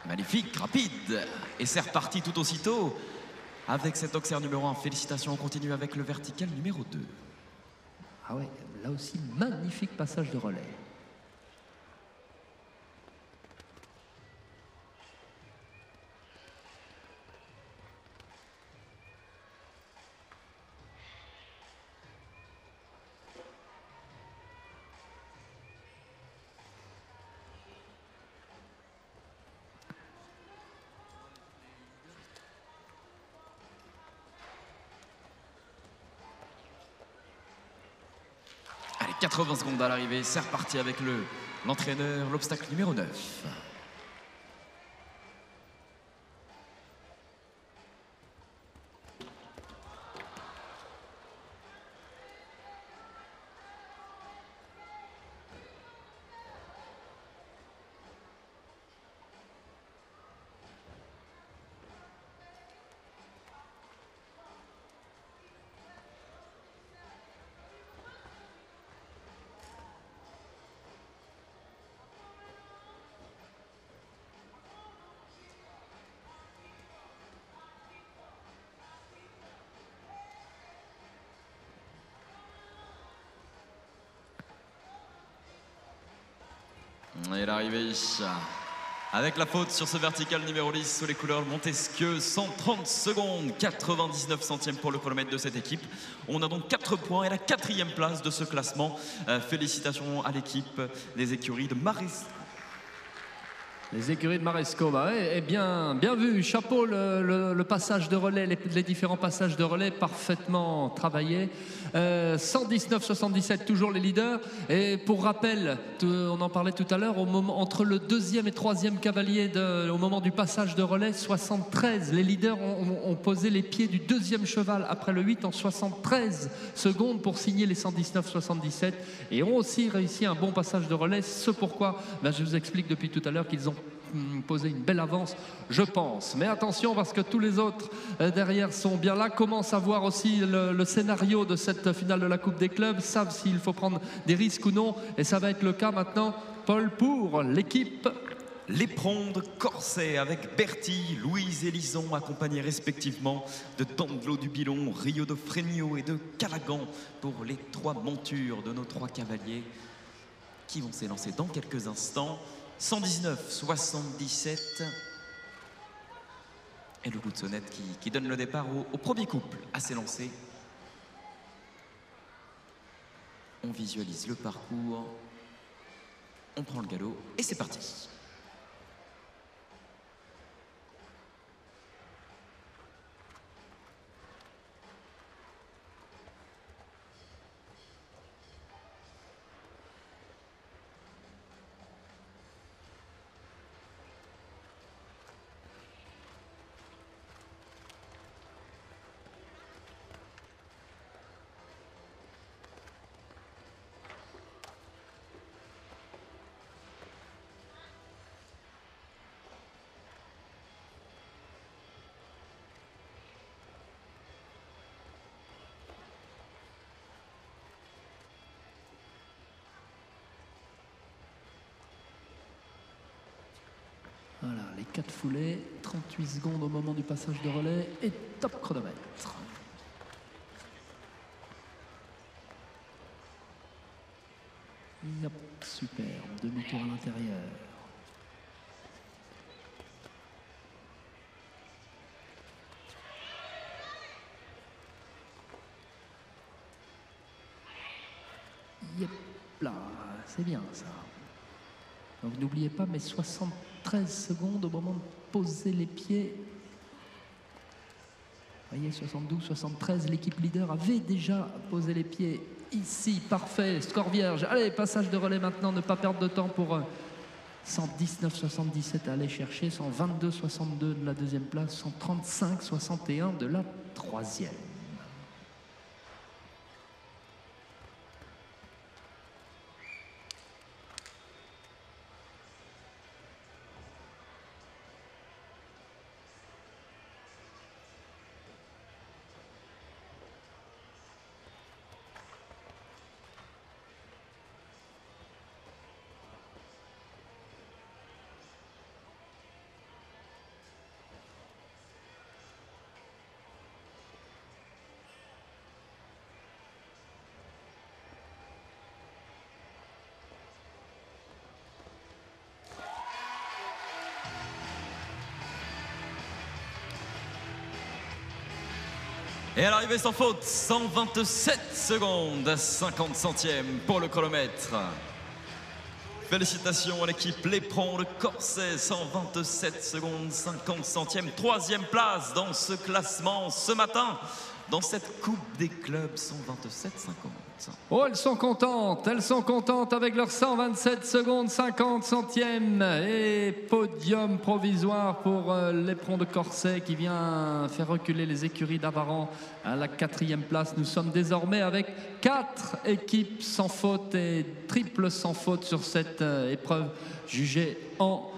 Speaker 3: Magnifique, rapide. Et c'est reparti tout aussitôt avec cet Auxerre numéro 1. Félicitations, on continue avec le vertical numéro 2.
Speaker 4: Ah ouais, là aussi, magnifique passage de relais.
Speaker 3: Allez, 80 secondes à l'arrivée, c'est reparti avec l'entraîneur, l'obstacle numéro 9. Et l'arrivée Avec la faute sur ce vertical numéro 10 sous les couleurs de Montesquieu, 130 secondes, 99 centièmes pour le chronomètre de cette équipe. On a donc 4 points et la 4e place de ce classement. Félicitations à l'équipe des écuries de Maresco.
Speaker 4: Les écuries de Maresco, bah ouais, bien vu, chapeau le passage de relais, les différents passages de relais parfaitement travaillés. 119-77, toujours les leaders. Et pour rappel, on en parlait tout à l'heure, entre le 2e et 3e cavalier au moment du passage de relais, 73. Les leaders ont posé les pieds du 2e cheval après le 8 en 73 secondes pour signer les 119-77 et ont aussi réussi un bon passage de relais. Ce pourquoi, je vous explique depuis tout à l'heure qu'ils ont posé une belle avance, je pense. Mais attention, parce que tous les autres derrière sont bien là, commencent à voir aussi le scénario de cette finale de la Coupe des clubs, savent s'il faut prendre des risques ou non. Et ça va être le cas maintenant, Paul, pour l'équipe.
Speaker 3: L'éperon de Corset avec Bertie, Louise et Lison, accompagnés respectivement de Tanglo du Bilon, Rio de Fregno et de Calagan pour les 3 montures de nos 3 cavaliers qui vont s'élancer dans quelques instants. 119-77 et le coup de sonnette qui donne le départ au premier couple à s'élancer. On visualise le parcours, on prend le galop et c'est parti.
Speaker 4: Voilà, les 4 foulées, 38 secondes au moment du passage de relais et top chronomètre. Yep, super, demi-tour à l'intérieur. Yep, là, c'est bien ça. Donc n'oubliez pas, mais 73 secondes au moment de poser les pieds. Vous voyez, 72, 73, l'équipe leader avait déjà posé les pieds ici. Parfait, score vierge. Allez, passage de relais maintenant, ne pas perdre de temps pour 119-77 à aller chercher, 122-62 de la 2e place, 135-61 de la 3e.
Speaker 3: Et à l'arrivée sans faute, 127 secondes, 50 centièmes pour le chronomètre. Félicitations à l'équipe L'éperon de Corset, 127 secondes, 50 centièmes. 3e place dans ce classement ce matin, dans cette Coupe des clubs, 127-50.
Speaker 4: Oh, elles sont contentes avec leurs 127 secondes, 50 centièmes. Et podium provisoire pour l'éperon de Corset qui vient faire reculer les écuries d'Avaran à la 4e place. Nous sommes désormais avec 4 équipes sans faute et triple sans faute sur cette épreuve jugée en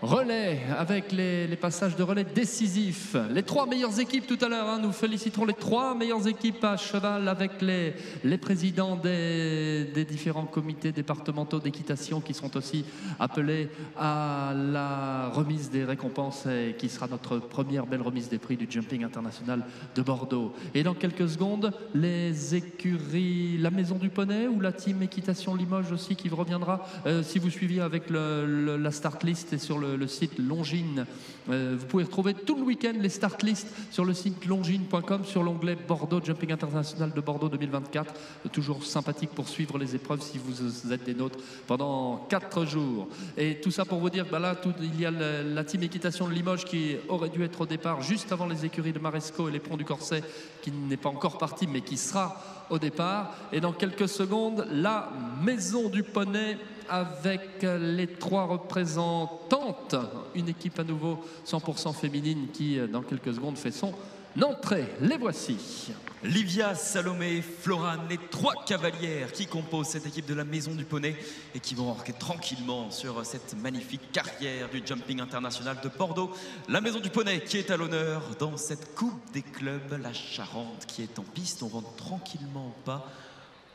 Speaker 4: relais, avec les passages de relais décisifs. Les 3 meilleures équipes tout à l'heure, nous féliciterons les 3 meilleures équipes à cheval avec les présidents des différents comités départementaux d'équitation qui seront aussi appelés à la remise des récompenses et qui sera notre première belle remise des prix du Jumping International de Bordeaux. Et dans quelques secondes, les écuries, la Maison du Poney ou la team Équitation Limoges aussi qui reviendra. Si vous suiviez avec la start list et sur le site Longines. Vous pouvez retrouver tout le week-end les start lists sur le site longines.com sur l'onglet Bordeaux Jumping International de Bordeaux 2024. Toujours sympathique pour suivre les épreuves si vous êtes des nôtres pendant 4 jours. Et tout ça pour vous dire, là, il y a la team équitation de Limoges qui aurait dû être au départ juste avant les écuries de Maresco et les ponts du Corset, qui n'est pas encore parti mais qui sera au départ. Et dans quelques secondes, la Maison du Poney avec les 3 représentantes, une équipe à nouveau 100% féminine qui dans quelques secondes fait son entrée. Les voici.
Speaker 3: Livia, Salomé, Florane, les 3 cavalières qui composent cette équipe de la Maison du Poney et qui vont embarquer tranquillement sur cette magnifique carrière du jumping international de Bordeaux. La Maison du Poney qui est à l'honneur dans cette coupe des clubs, la Charente qui est en piste. On rentre tranquillement au pas,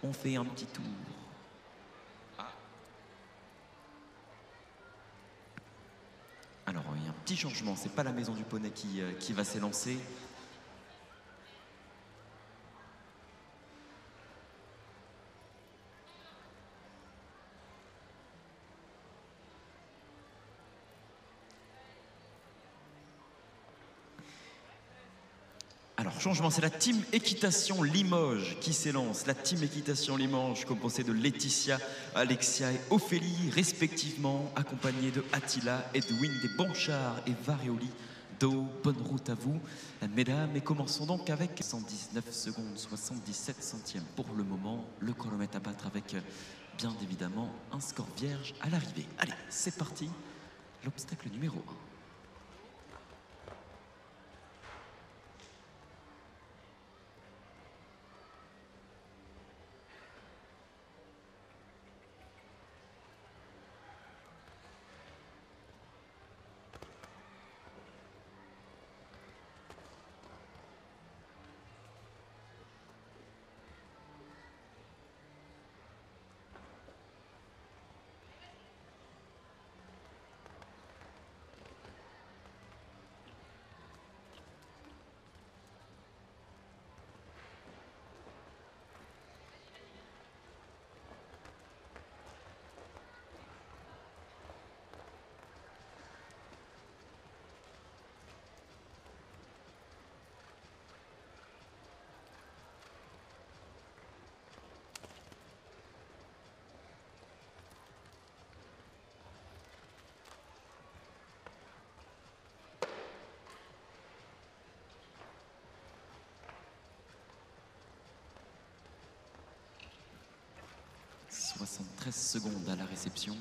Speaker 3: on fait un petit tour. Alors il y a un petit changement, c'est pas la Maison du Poney qui va s'élancer. Alors, changement, c'est la team équitation Limoges qui s'élance. La team équitation Limoges, composée de Laetitia, Alexia et Ophélie, respectivement, accompagnée de Attila, Edwin, des Bonchards et Varioli. Bonne route à vous, mesdames. Et commençons donc avec 119 secondes 77 centièmes pour le moment. Le chronomètre à battre avec, bien évidemment, un score vierge à l'arrivée. Allez, c'est parti. L'obstacle numéro 1. « 73 secondes à la réception.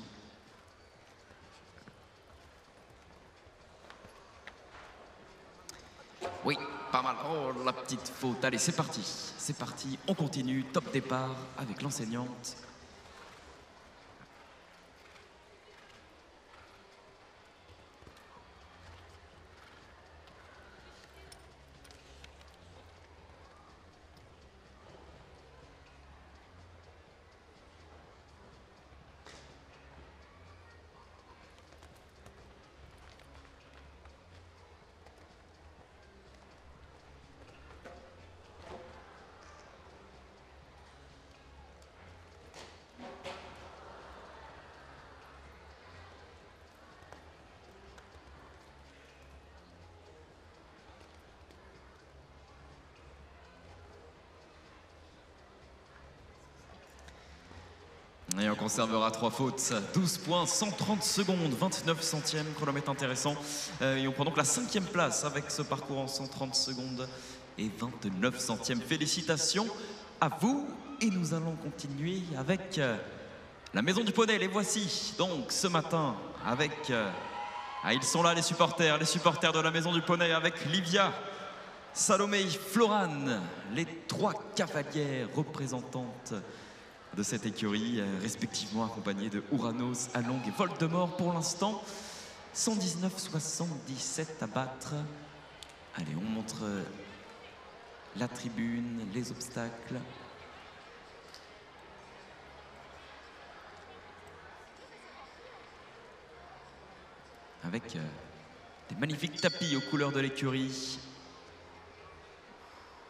Speaker 3: Oui, pas mal. Oh, la petite faute. Allez, c'est parti. C'est parti. On continue. Top départ avec l'enseignante. Et on conservera 3 fautes, 12 points, 130 secondes, 29 centièmes, chronomètre intéressant. Et on prend donc la 5e place avec ce parcours en 130 secondes et 29 centièmes. Félicitations à vous. Et nous allons continuer avec la Maison du Poney. Les voici donc ce matin avec... ils sont là les supporters de la Maison du Poney avec Livia, Salomé, Florane, les 3 cavalières représentantes de cette écurie, respectivement accompagnés de Ouranos, Along et Voldemort. Pour l'instant, 119,77 à battre. Allez, on montre la tribune, les obstacles. Avec des magnifiques tapis aux couleurs de l'écurie.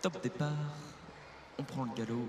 Speaker 3: Top départ, on prend le galop.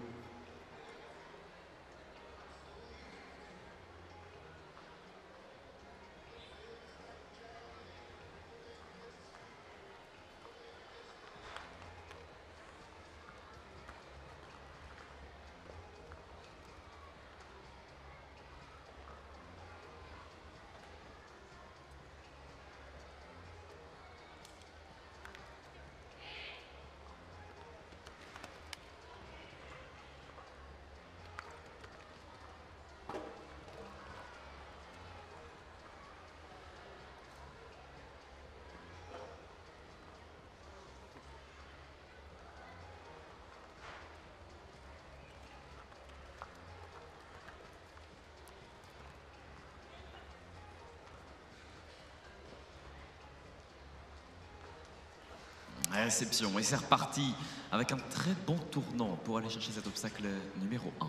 Speaker 3: Réception, et c'est reparti avec un très bon tournant pour aller chercher cet obstacle numéro 1.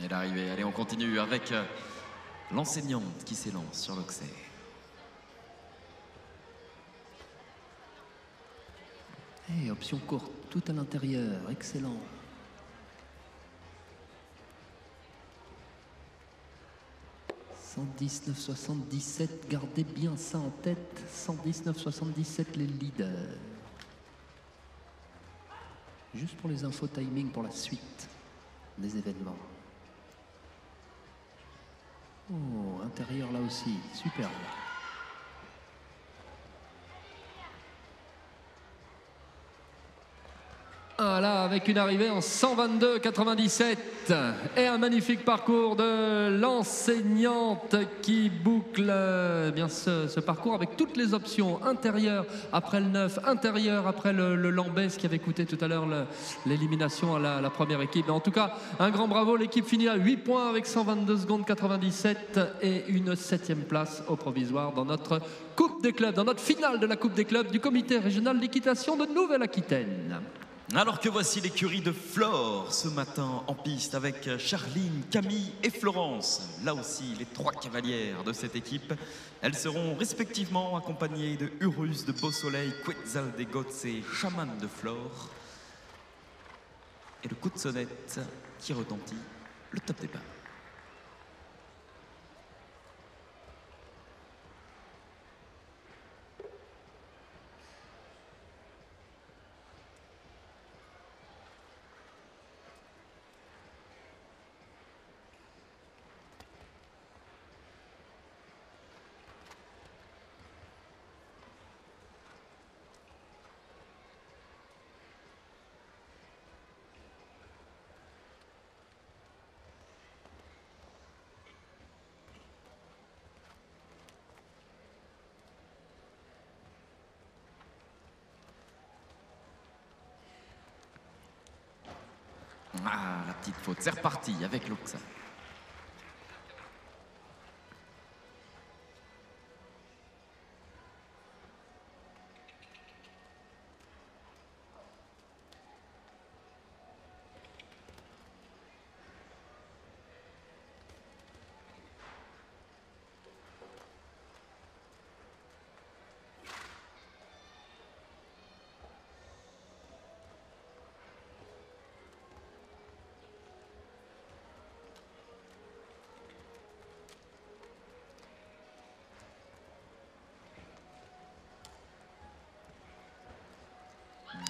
Speaker 3: Et l'arrivée, allez, on continue avec l'enseignante qui s'élance sur l'Auxerre.
Speaker 4: Et option courte, tout à l'intérieur, excellent. « 119,77, gardez bien ça en tête. 119,77 les leaders. Juste pour les infos timing pour la suite des événements. Oh, intérieur là aussi, superbe. Voilà, avec une arrivée en 122,97 et un magnifique parcours de l'enseignante qui boucle bien ce parcours avec toutes les options. Intérieur après le 9, intérieur après le Lambès qui avait coûté tout à l'heure l'élimination à la première équipe. Mais en tout cas, un grand bravo, l'équipe finit à 8 points avec 122 secondes 97 et une 7e place au provisoire dans notre Coupe des clubs, dans notre finale de la Coupe des clubs du comité régional d'équitation de Nouvelle-Aquitaine.
Speaker 3: Alors que voici l'écurie de Flore ce matin en piste avec Charline, Camille et Florence. Là aussi, les 3 cavalières de cette équipe. Elles seront respectivement accompagnées de Urus de Beau-Soleil, Quetzal des Gotts et Chaman de Flore. Et le coup de sonnette qui retentit, le top départ. Ah, la petite faute. C'est reparti avec l'Auxerre.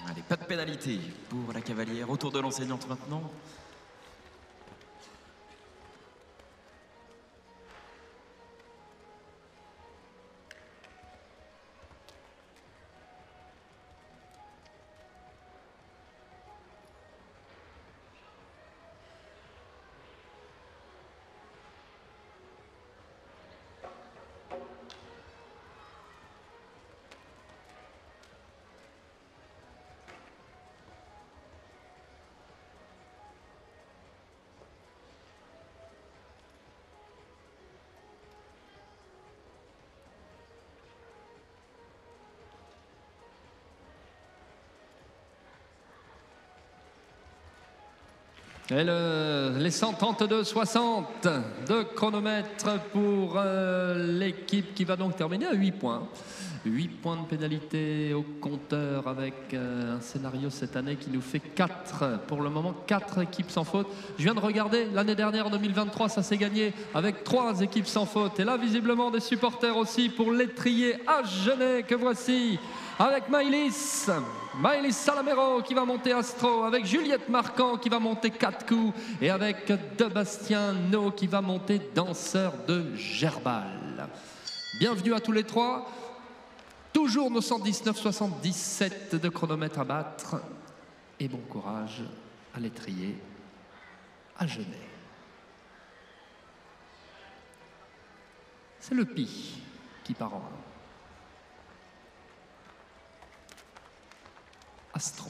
Speaker 3: Allez, pas de pénalité pour la cavalière. Autour de l'enseignante maintenant.
Speaker 4: Et les 132,60 de chronomètre pour l'équipe qui va donc terminer à 8 points. 8 points de pénalité au compteur avec un scénario cette année qui nous fait 4. Pour le moment, 4 équipes sans faute. Je viens de regarder, l'année dernière, en 2023, ça s'est gagné avec 3 équipes sans faute. Et là, visiblement, des supporters aussi pour l'étrier Agenais que voici avec Maëlys Salamero qui va monter Astro, avec Juliette Marquand qui va monter 4 coups et avec Debastien No qui va monter Danseur de Gerbal. Bienvenue à tous les 3. Toujours nos 119,77 de chronomètre à battre. Et bon courage à l'étrier, à Genet. C'est le Pi qui part en 1. Astro.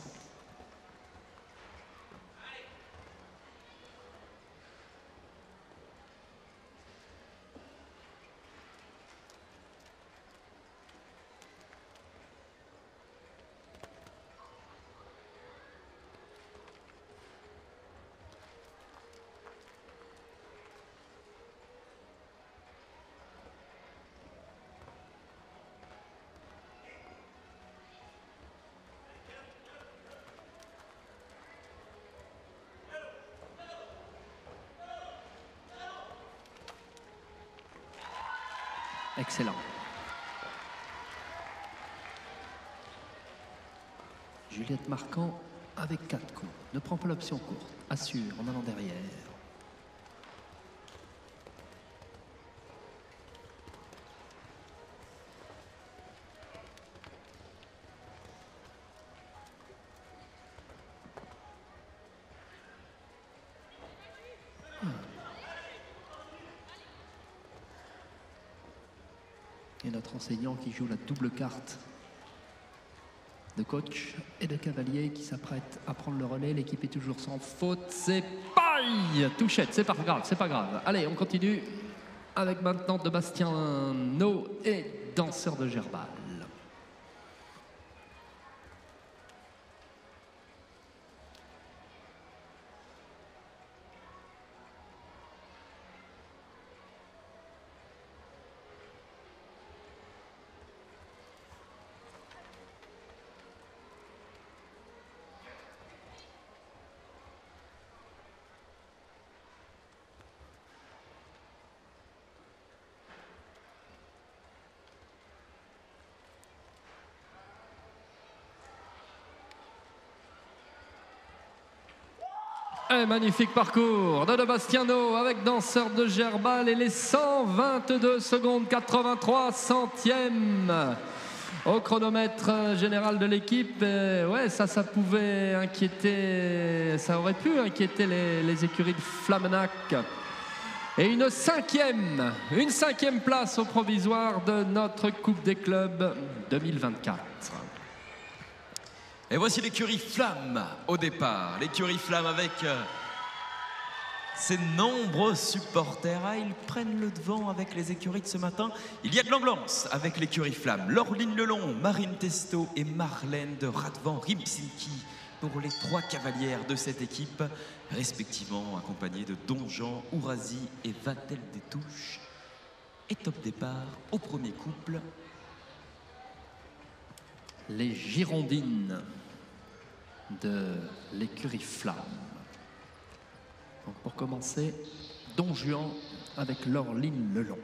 Speaker 4: Excellent. Juliette Marquand avec 4 coups. Ne prend pas l'option courte. Assure en allant derrière. Et notre enseignant qui joue la double carte de coach et de cavalier qui s'apprête à prendre le relais. L'équipe est toujours sans faute. C'est paille. Touchette, c'est pas grave, c'est pas grave. Allez, on continue avec maintenant de Bastiano et Danseur de Gerbal. Un magnifique parcours de Bastiano avec Danseur de Gerbal et les 122 secondes 83 centièmes au chronomètre général de l'équipe. Ouais, ça pouvait inquiéter, ça aurait pu inquiéter les écuries de Flamenac. Et une cinquième place au provisoire de notre Coupe des clubs 2024.
Speaker 3: Et voici l'écurie Flamme au départ. L'écurie Flamme avec ses nombreux supporters. Ah, ils prennent le devant avec les écuries de ce matin. Il y a de l'ambiance avec l'écurie Flamme. Laureline Lelon, Marine Testo et Marlène de Radvan Rimsinki pour les 3 cavalières de cette équipe, respectivement accompagnées de Donjean, Ourasi et Vatel des Touches. Et top départ au premier couple.
Speaker 4: Les Girondines de l'écurie Flamme. Donc pour commencer, Don Juan avec Laureline Lelon.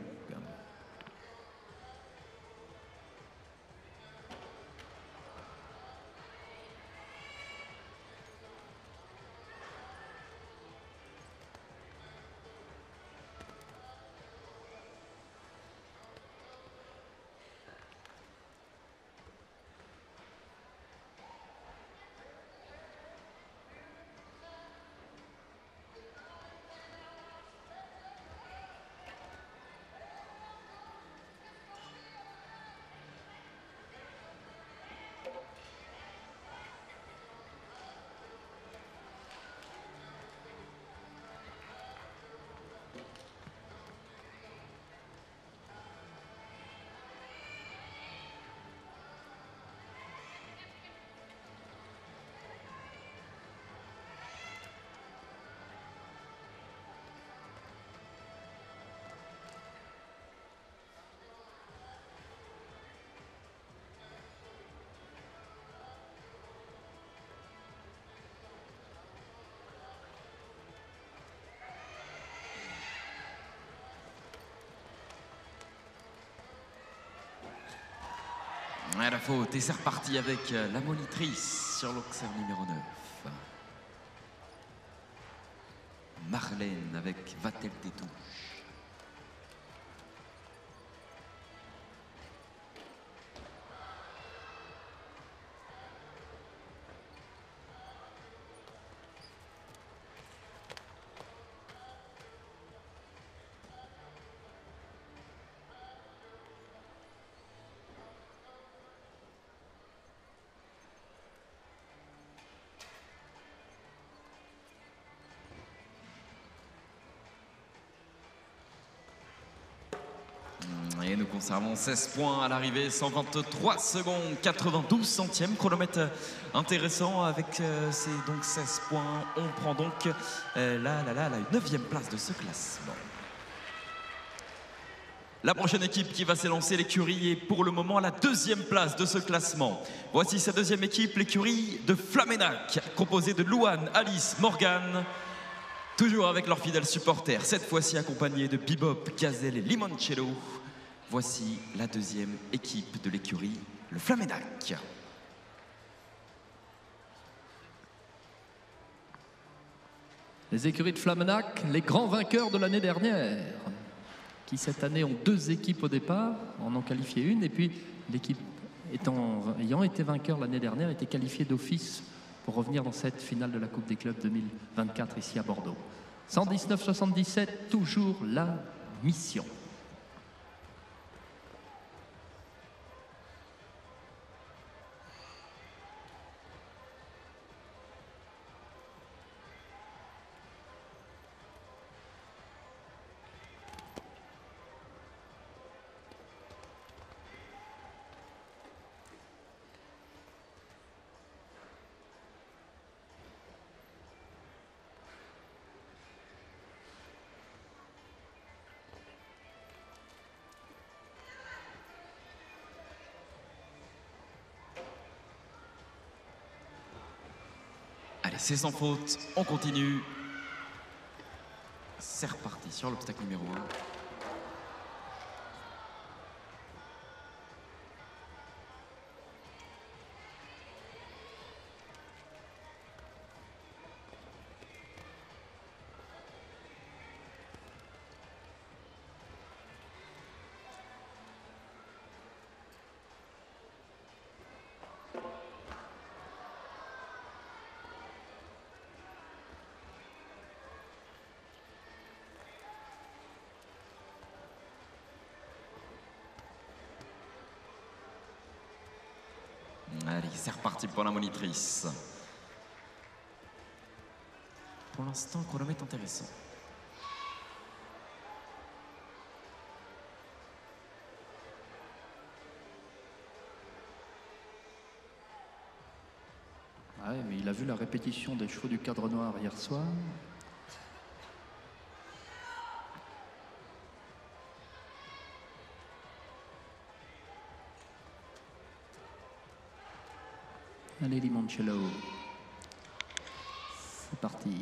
Speaker 3: À la faute, et c'est reparti avec la monitrice sur l'Auxerre numéro 9. Marlène avec Vatel des Touches. Et nous conservons 16 points à l'arrivée, 123 secondes, 92 centièmes. Chronomètre intéressant avec ces donc 16 points. On prend donc la 9e place de ce classement. La prochaine équipe qui va s'élancer, l'écurie, est pour le moment à la 2e place de ce classement. Voici sa 2e équipe, l'écurie de Flamenac, composée de Louane, Alice, Morgane, toujours avec leurs fidèles supporters, cette fois-ci accompagnés de Bebop, Gazelle et Limoncello. Voici la 2e équipe de l'écurie, le Flamenac.
Speaker 4: Les écuries de Flamenac, les grands vainqueurs de l'année dernière, qui cette année ont 2 équipes au départ, en ont qualifié une, et puis l'équipe ayant été vainqueur l'année dernière était qualifiée d'office pour revenir dans cette finale de la Coupe des clubs 2024 ici à Bordeaux. 119-77, toujours la mission.
Speaker 3: Allez, c'est sans faute, on continue. C'est reparti sur l'obstacle numéro 1. Allez, c'est reparti pour la monitrice. Pour l'instant, le chronomètre est intéressant.
Speaker 4: Ouais, mais il a vu la répétition des chevaux du cadre noir hier soir. Allez, Limoncello. C'est parti.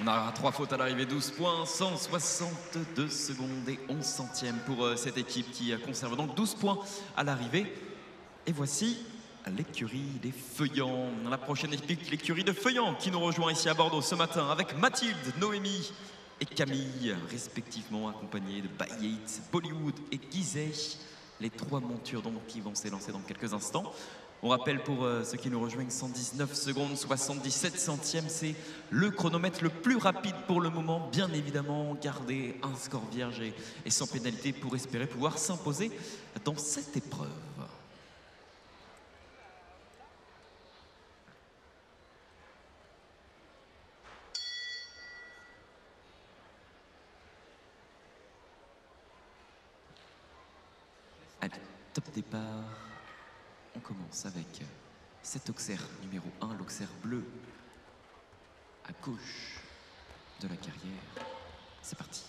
Speaker 3: On a 3 fautes à l'arrivée, 12 points, 162 secondes et 11 centièmes pour cette équipe qui conserve donc 12 points à l'arrivée. Et voici l'écurie des Feuillants. La prochaine équipe, l'écurie de Feuillants qui nous rejoint ici à Bordeaux ce matin avec Mathilde, Noémie et Camille, respectivement accompagnés de Bayate, Bollywood et Gizeh. Les 3 montures donc qui vont s'élancer dans quelques instants. On rappelle pour ceux qui nous rejoignent, 119 secondes, 77 centièmes, c'est le chronomètre le plus rapide pour le moment. Bien évidemment, garder un score vierge et sans pénalité pour espérer pouvoir s'imposer dans cette épreuve. Allez, top départ. On commence avec cet auxerre numéro 1, l'auxerre bleu, à gauche de la carrière. C'est parti.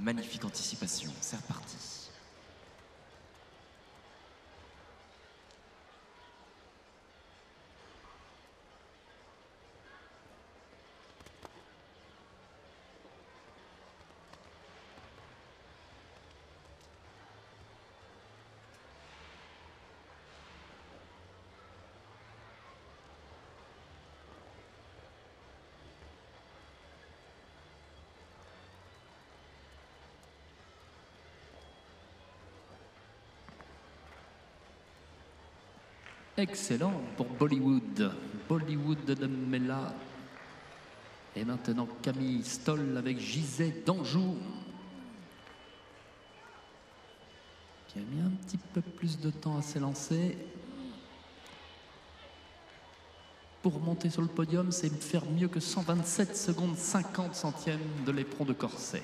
Speaker 3: Magnifique anticipation, c'est reparti.
Speaker 4: Excellent pour Bollywood. Bollywood de Mella. Et maintenant Camille Stoll avec Gisèle d'Anjou. Qui a mis un petit peu plus de temps à s'élancer. Pour monter sur le podium, c'est faire mieux que 127 secondes 50 centièmes de l'éperon de corset.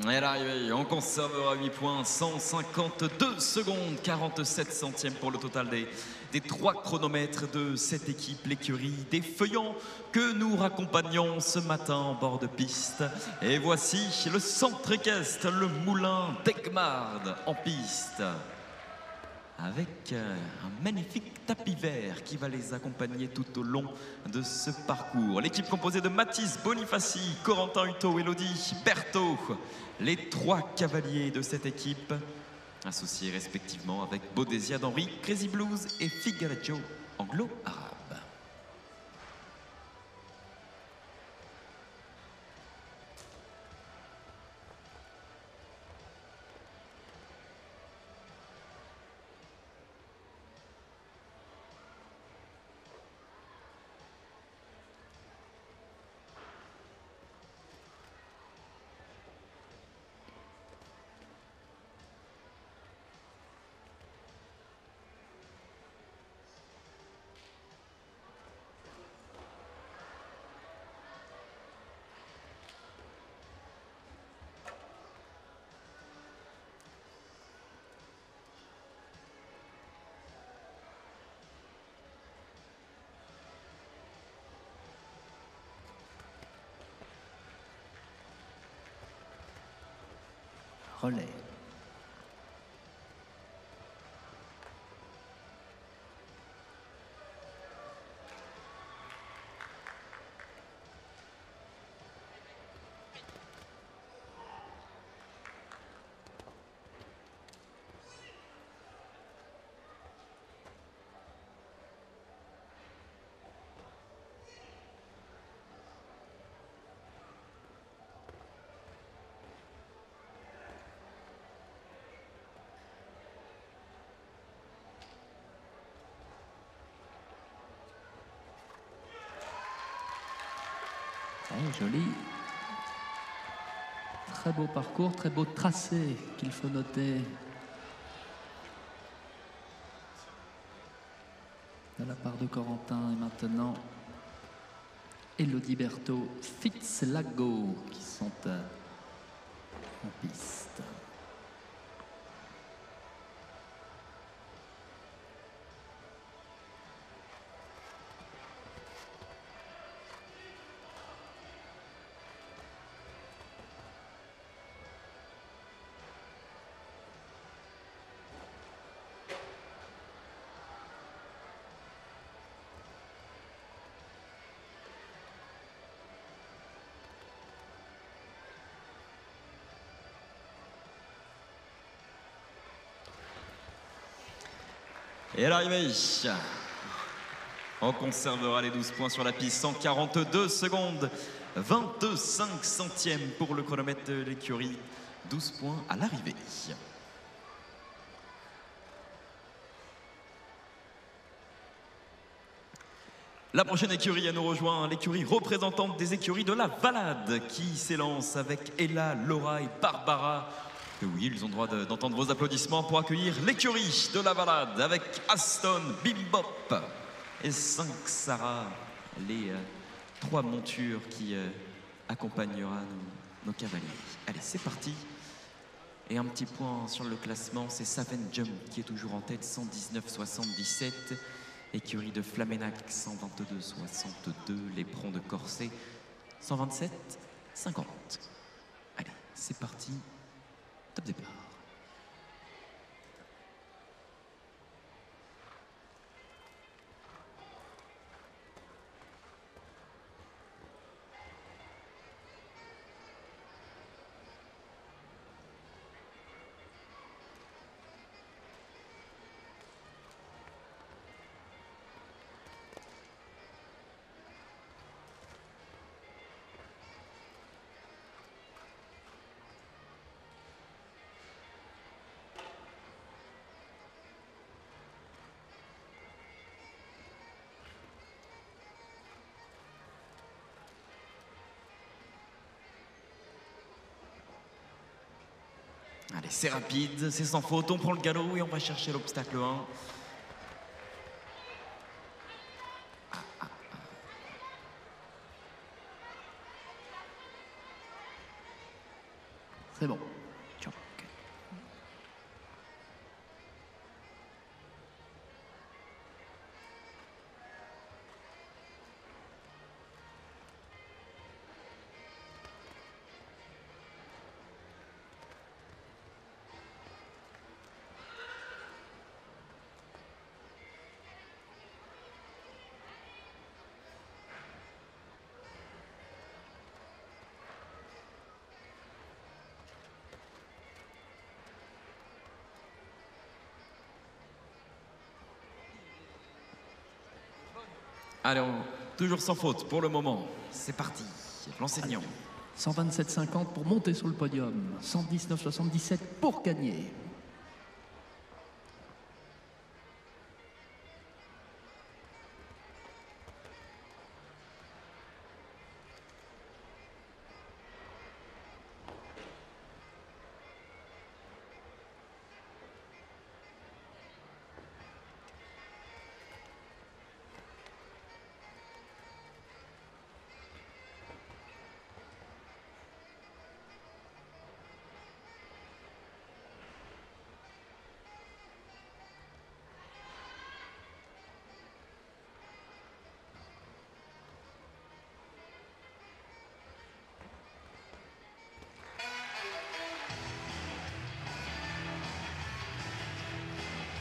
Speaker 3: Et à l'arrivée, on conservera 8 points, 152 secondes, 47 centièmes pour le total des 3 chronomètres de cette équipe, l'écurie des Feuillants, que nous raccompagnons ce matin en bord de piste. Et voici le centre équestre, le moulin d'Egmard en piste, avec un magnifique tapis vert qui va les accompagner tout au long de ce parcours. L'équipe composée de Mathis Bonifaci, Corentin Hutto, Elodie Berthaud, les 3 cavaliers de cette équipe, associés respectivement avec Bodesia d'Henri, Crazy Blues et Figareggio anglo-arabe.
Speaker 4: Relais. Joli. Très beau parcours, très beau tracé qu'il faut noter. De la part de Corentin et maintenant Elodie Berthaud, Fitzlago qui sont en piste.
Speaker 3: Et à l'arrivée, on conservera les 12 points sur la piste, 142 secondes 25 centièmes pour le chronomètre de l'écurie. 12 points à l'arrivée. La prochaine écurie à nous rejoint, l'écurie représentante des écuries de la Valade qui s'élance avec Ella, Laura et Barbara. Et oui, ils ont droit d'entendre vos applaudissements pour accueillir l'écurie de la Valade avec Aston, Bimbop et 5 Sarah, les 3 montures qui accompagnera nos cavaliers. Allez, c'est parti. Et un petit point sur le classement, c'est Saven Jump qui est toujours en tête, 119,77. Écurie de Flamenac, 122,62. L'éperon de Corset, 127,50. Allez, c'est parti. Top départ. Allez, c'est rapide, c'est sans faute, on prend le galop et on va chercher l'obstacle 1.
Speaker 4: C'est bon.
Speaker 3: Allez, toujours sans faute pour le moment. C'est parti, l'enseignant.
Speaker 4: 127,50 pour monter sur le podium. 119,77 pour gagner.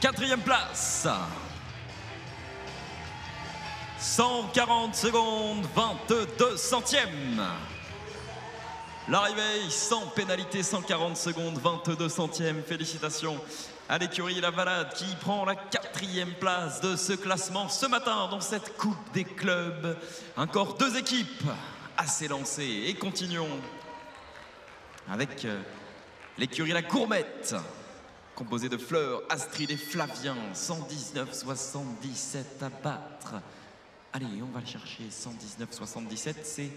Speaker 3: Quatrième place. 140 secondes, 22 centièmes. L'arrivée sans pénalité, 140 secondes, 22 centièmes. Félicitations à l'écurie La Valade qui prend la 4e place de ce classement ce matin dans cette Coupe des clubs. Encore 2 équipes à s'élancer et continuons avec l'écurie La Gourmette, composée de Fleur, Astrid et Flavien, 119,77 à battre. Allez, on va le chercher, 119,77, c'est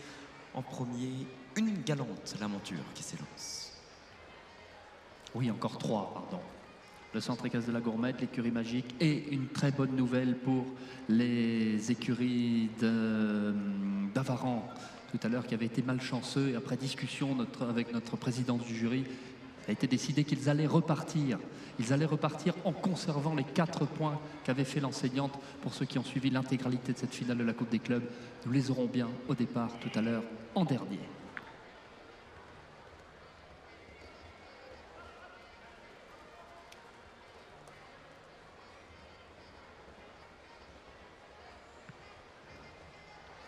Speaker 3: en premier une galante, la monture qui s'élance.
Speaker 4: Oui, encore 3, pardon. Le centre équestre de la Gourmette, l'écurie magique et une très bonne nouvelle pour les écuries d'Avaran tout à l'heure qui avaient été malchanceux et après discussion avec notre présidence du jury, il a été décidé qu'ils allaient repartir. Ils allaient repartir en conservant les 4 points qu'avait fait l'enseignante. Pour ceux qui ont suivi l'intégralité de cette finale de la Coupe des clubs, nous les aurons bien au départ tout à l'heure en dernier.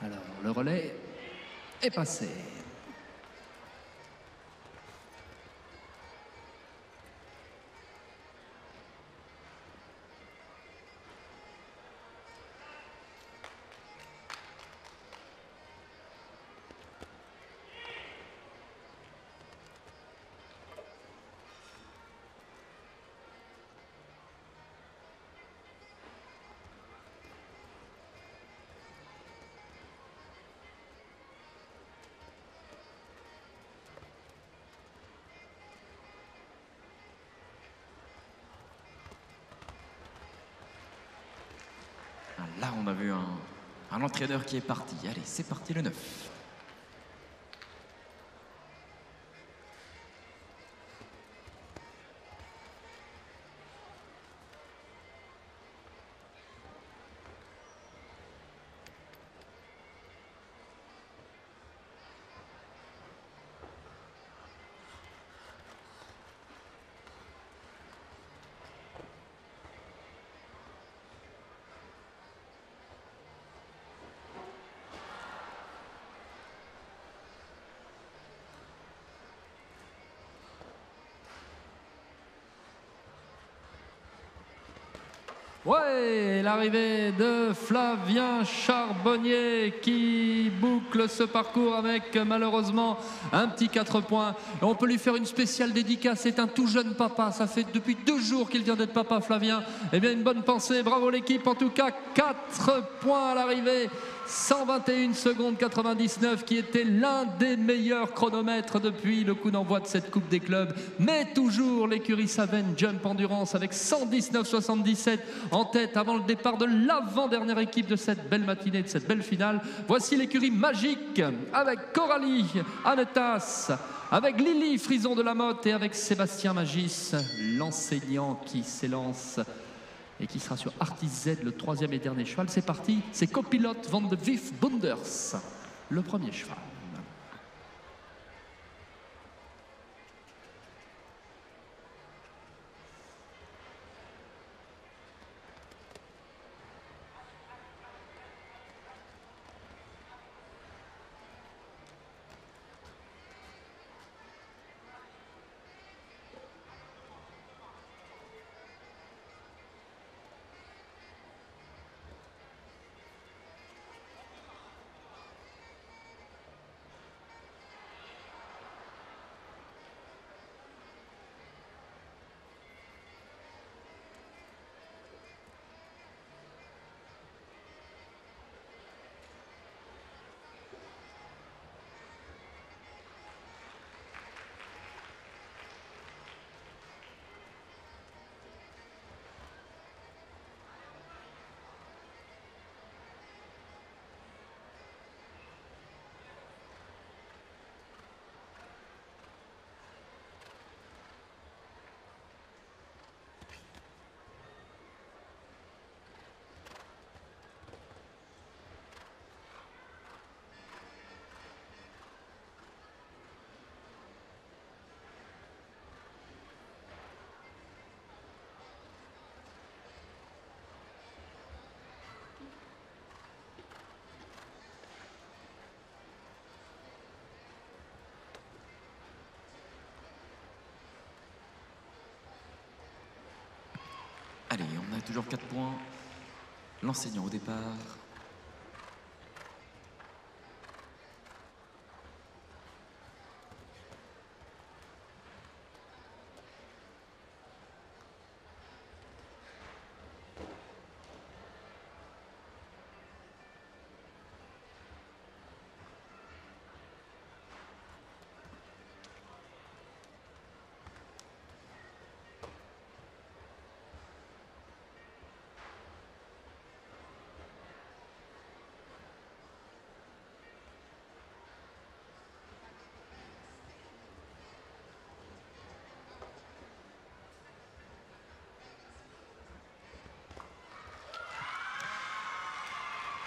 Speaker 4: Alors, le relais est passé.
Speaker 3: Là, on a vu un entraîneur qui est parti. Allez, c'est parti le 9.
Speaker 4: Ouais, l'arrivée de Flavien Charbonnier qui boucle ce parcours avec malheureusement un petit 4 points. Et on peut lui faire une spéciale dédicace, c'est un tout jeune papa, ça fait depuis 2 jours qu'il vient d'être papa Flavien. Eh bien une bonne pensée, bravo l'équipe, en tout cas 4 points à l'arrivée. 121 secondes 99 qui était l'un des meilleurs chronomètres depuis le coup d'envoi de cette Coupe des clubs, mais toujours l'écurie Savenne Jump Endurance avec 119,77 en tête avant le départ de l'avant-dernière équipe de cette belle matinée, de cette belle finale. Voici l'écurie Magique avec Coralie Anetas, avec Lily Frison de la Motte et avec Sébastien Magis, l'enseignant qui s'élance et qui sera sur Artis Z, le 3e et dernier cheval. C'est parti, c'est Copilote Van de Vif Bunders, le premier cheval.
Speaker 3: Allez, on a toujours 4 points. L'enseignant au départ.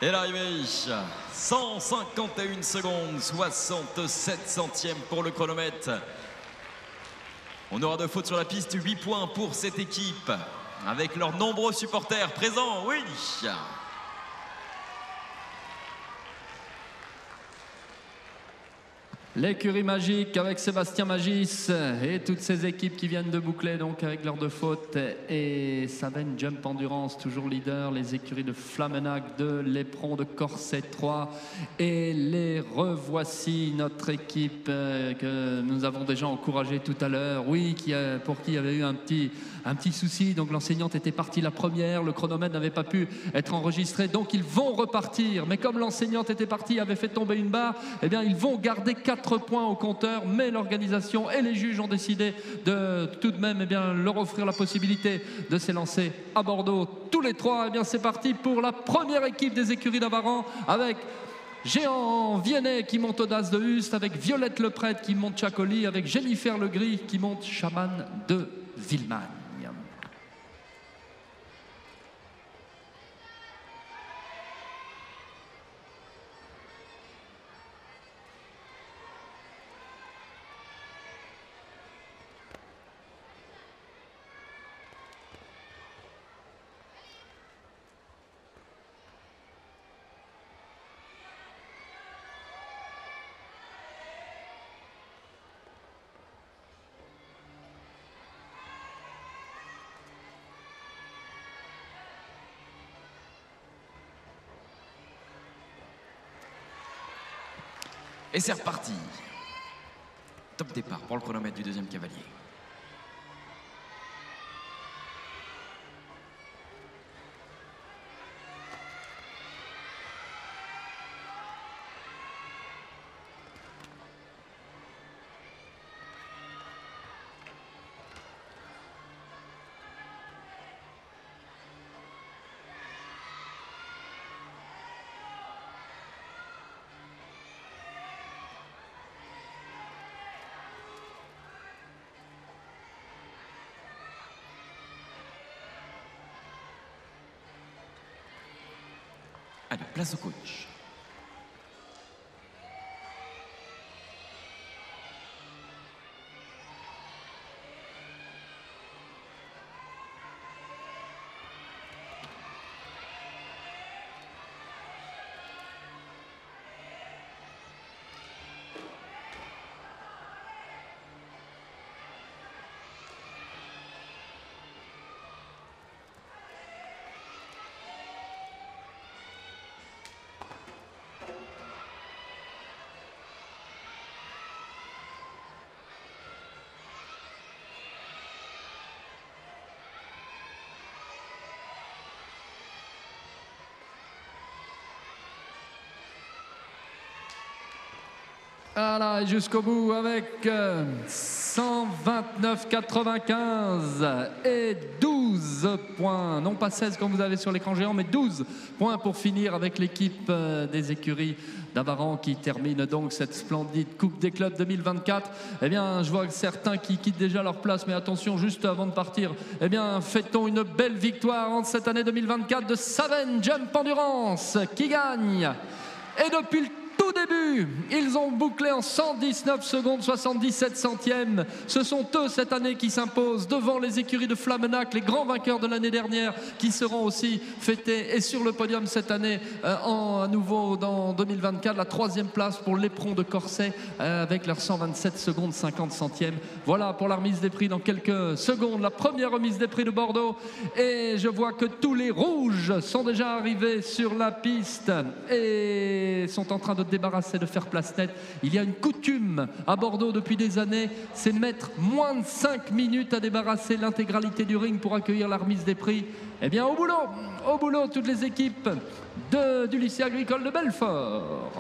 Speaker 3: Et l'arrivée, 151 secondes, 67 centièmes pour le chronomètre. On aura de fautes sur la piste, 8 points pour cette équipe, avec leurs nombreux supporters présents, oui.
Speaker 4: L'écurie Magique avec Sébastien Magis et toutes ces équipes qui viennent de boucler donc avec leurs 2 fautes, et Savenne Jump Endurance toujours leader, les écuries de Flamenac 2, l'Éperon de Corset 3, et les revoici, notre équipe que nous avons déjà encouragée tout à l'heure, oui, pour qui il y avait eu un petit souci, donc l'enseignante était partie la première, le chronomètre n'avait pas pu être enregistré, donc ils vont repartir, mais comme l'enseignante était partie, avait fait tomber une barre, eh bien ils vont garder 4 4 points au compteur, mais l'organisation et les juges ont décidé de tout de même leur offrir la possibilité de s'élancer à Bordeaux tous les 3. C'est parti pour la première équipe des écuries d'Avaran avec Géant Viennet qui monte Audace de Hust, avec Violette Leprêtre qui monte Chacoli, avec Jennifer Legris qui monte Chaman de Villemagne.
Speaker 3: Et c'est reparti. Top départ pour le chronomètre du deuxième cavalier. Allez, place au coach.
Speaker 4: Voilà, jusqu'au bout avec 129,95 et 12 points. Non pas 16 comme vous avez sur l'écran géant, mais 12 points pour finir avec l'équipe des écuries d'Avaran qui termine donc cette splendide Coupe des clubs 2024. Eh bien, je vois certains qui quittent déjà leur place, mais attention, juste avant de partir, eh bien, fêtons une belle victoire en cette année 2024 de Saven Jump Endurance qui gagne. Et depuis le tout début, ils ont bouclé en 119 secondes 77 centièmes. Ce sont eux cette année qui s'imposent devant les écuries de Flamenac, les grands vainqueurs de l'année dernière qui seront aussi fêtés et sur le podium cette année à nouveau dans 2024. La 3e place pour l'Éperon de Corsay avec leurs 127 secondes 50 centièmes. Voilà pour la remise des prix dans quelques secondes. La première remise des prix de Bordeaux et je vois que tous les rouges sont déjà arrivés sur la piste et sont en train de débarrasser, de faire place nette. Il y a une coutume à Bordeaux depuis des années, c'est mettre moins de 5 minutes à débarrasser l'intégralité du ring pour accueillir la remise des prix. Eh bien, au boulot, toutes les équipes du lycée agricole de Belfort.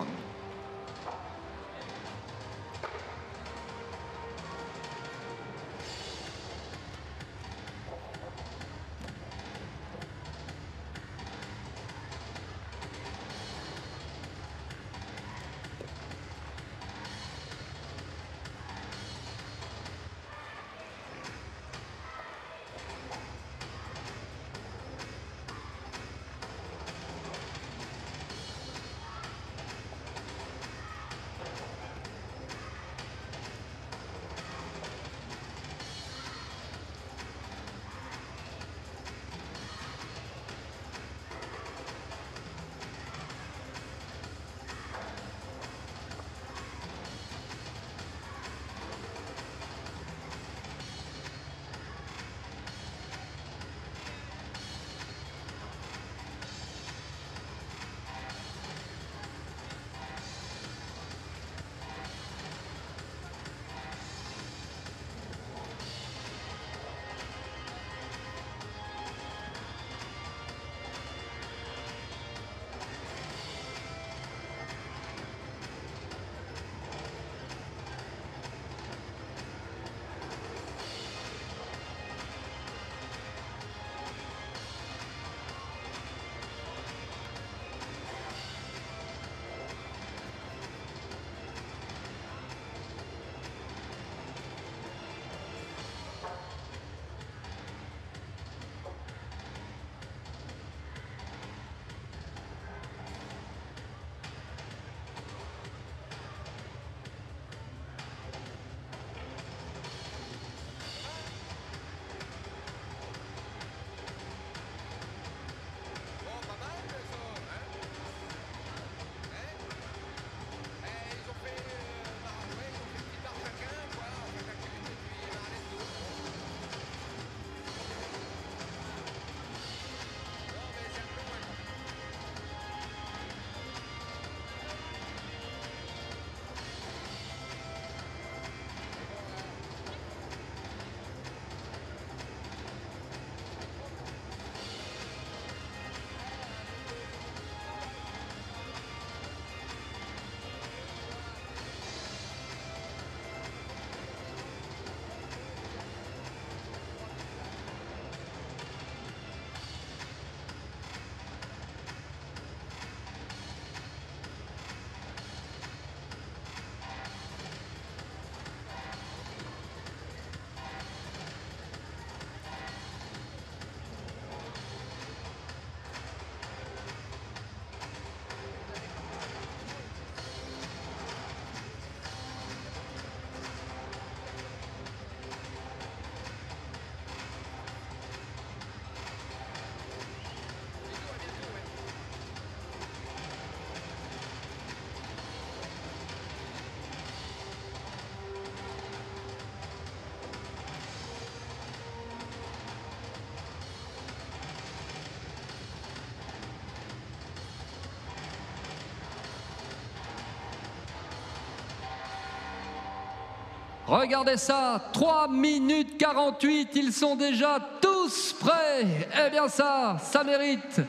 Speaker 4: Regardez ça, 3 minutes 48, ils sont déjà tous prêts. Eh bien ça mérite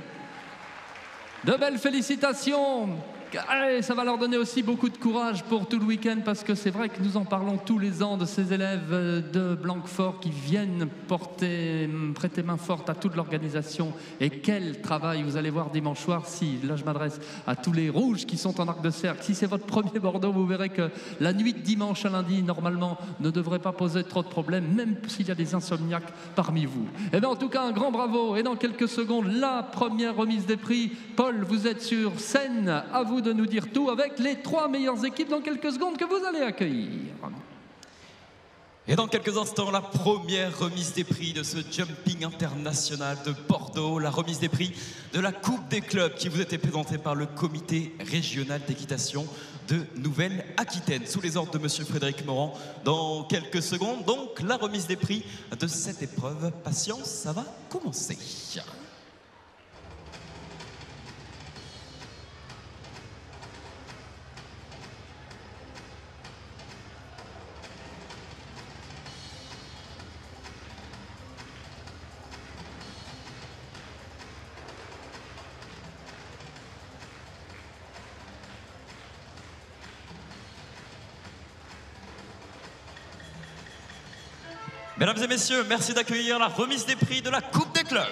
Speaker 4: de belles félicitations. Et ça va leur donner aussi beaucoup de courage pour tout le week-end, parce que c'est vrai que nous en parlons tous les ans de ces élèves de Blanquefort qui viennent prêter main forte à toute l'organisation. Et quel travail vous allez voir dimanche soir. Si, là je m'adresse à tous les rouges qui sont en arc de cercle, si c'est votre premier Bordeaux, vous verrez que la nuit de dimanche à lundi, normalement, ne devrait pas poser trop de problèmes, même s'il y a des insomniaques parmi vous. Et bien en tout cas, un grand bravo. Et dans quelques secondes, la première remise des prix. Paul, vous êtes sur scène, à vous de nous dire tout avec les 3 meilleures équipes dans quelques secondes que vous allez accueillir.
Speaker 3: Et dans quelques instants, la première remise des prix de ce Jumping International de Bordeaux, la remise des prix de la Coupe des clubs qui vous était présentée par le comité régional d'équitation de Nouvelle-Aquitaine, sous les ordres de monsieur Frédéric Morand. Dans quelques secondes, donc, la remise des prix de cette épreuve. Patience, ça va commencer. Mesdames et messieurs, merci d'accueillir la remise des prix de la Coupe des clubs.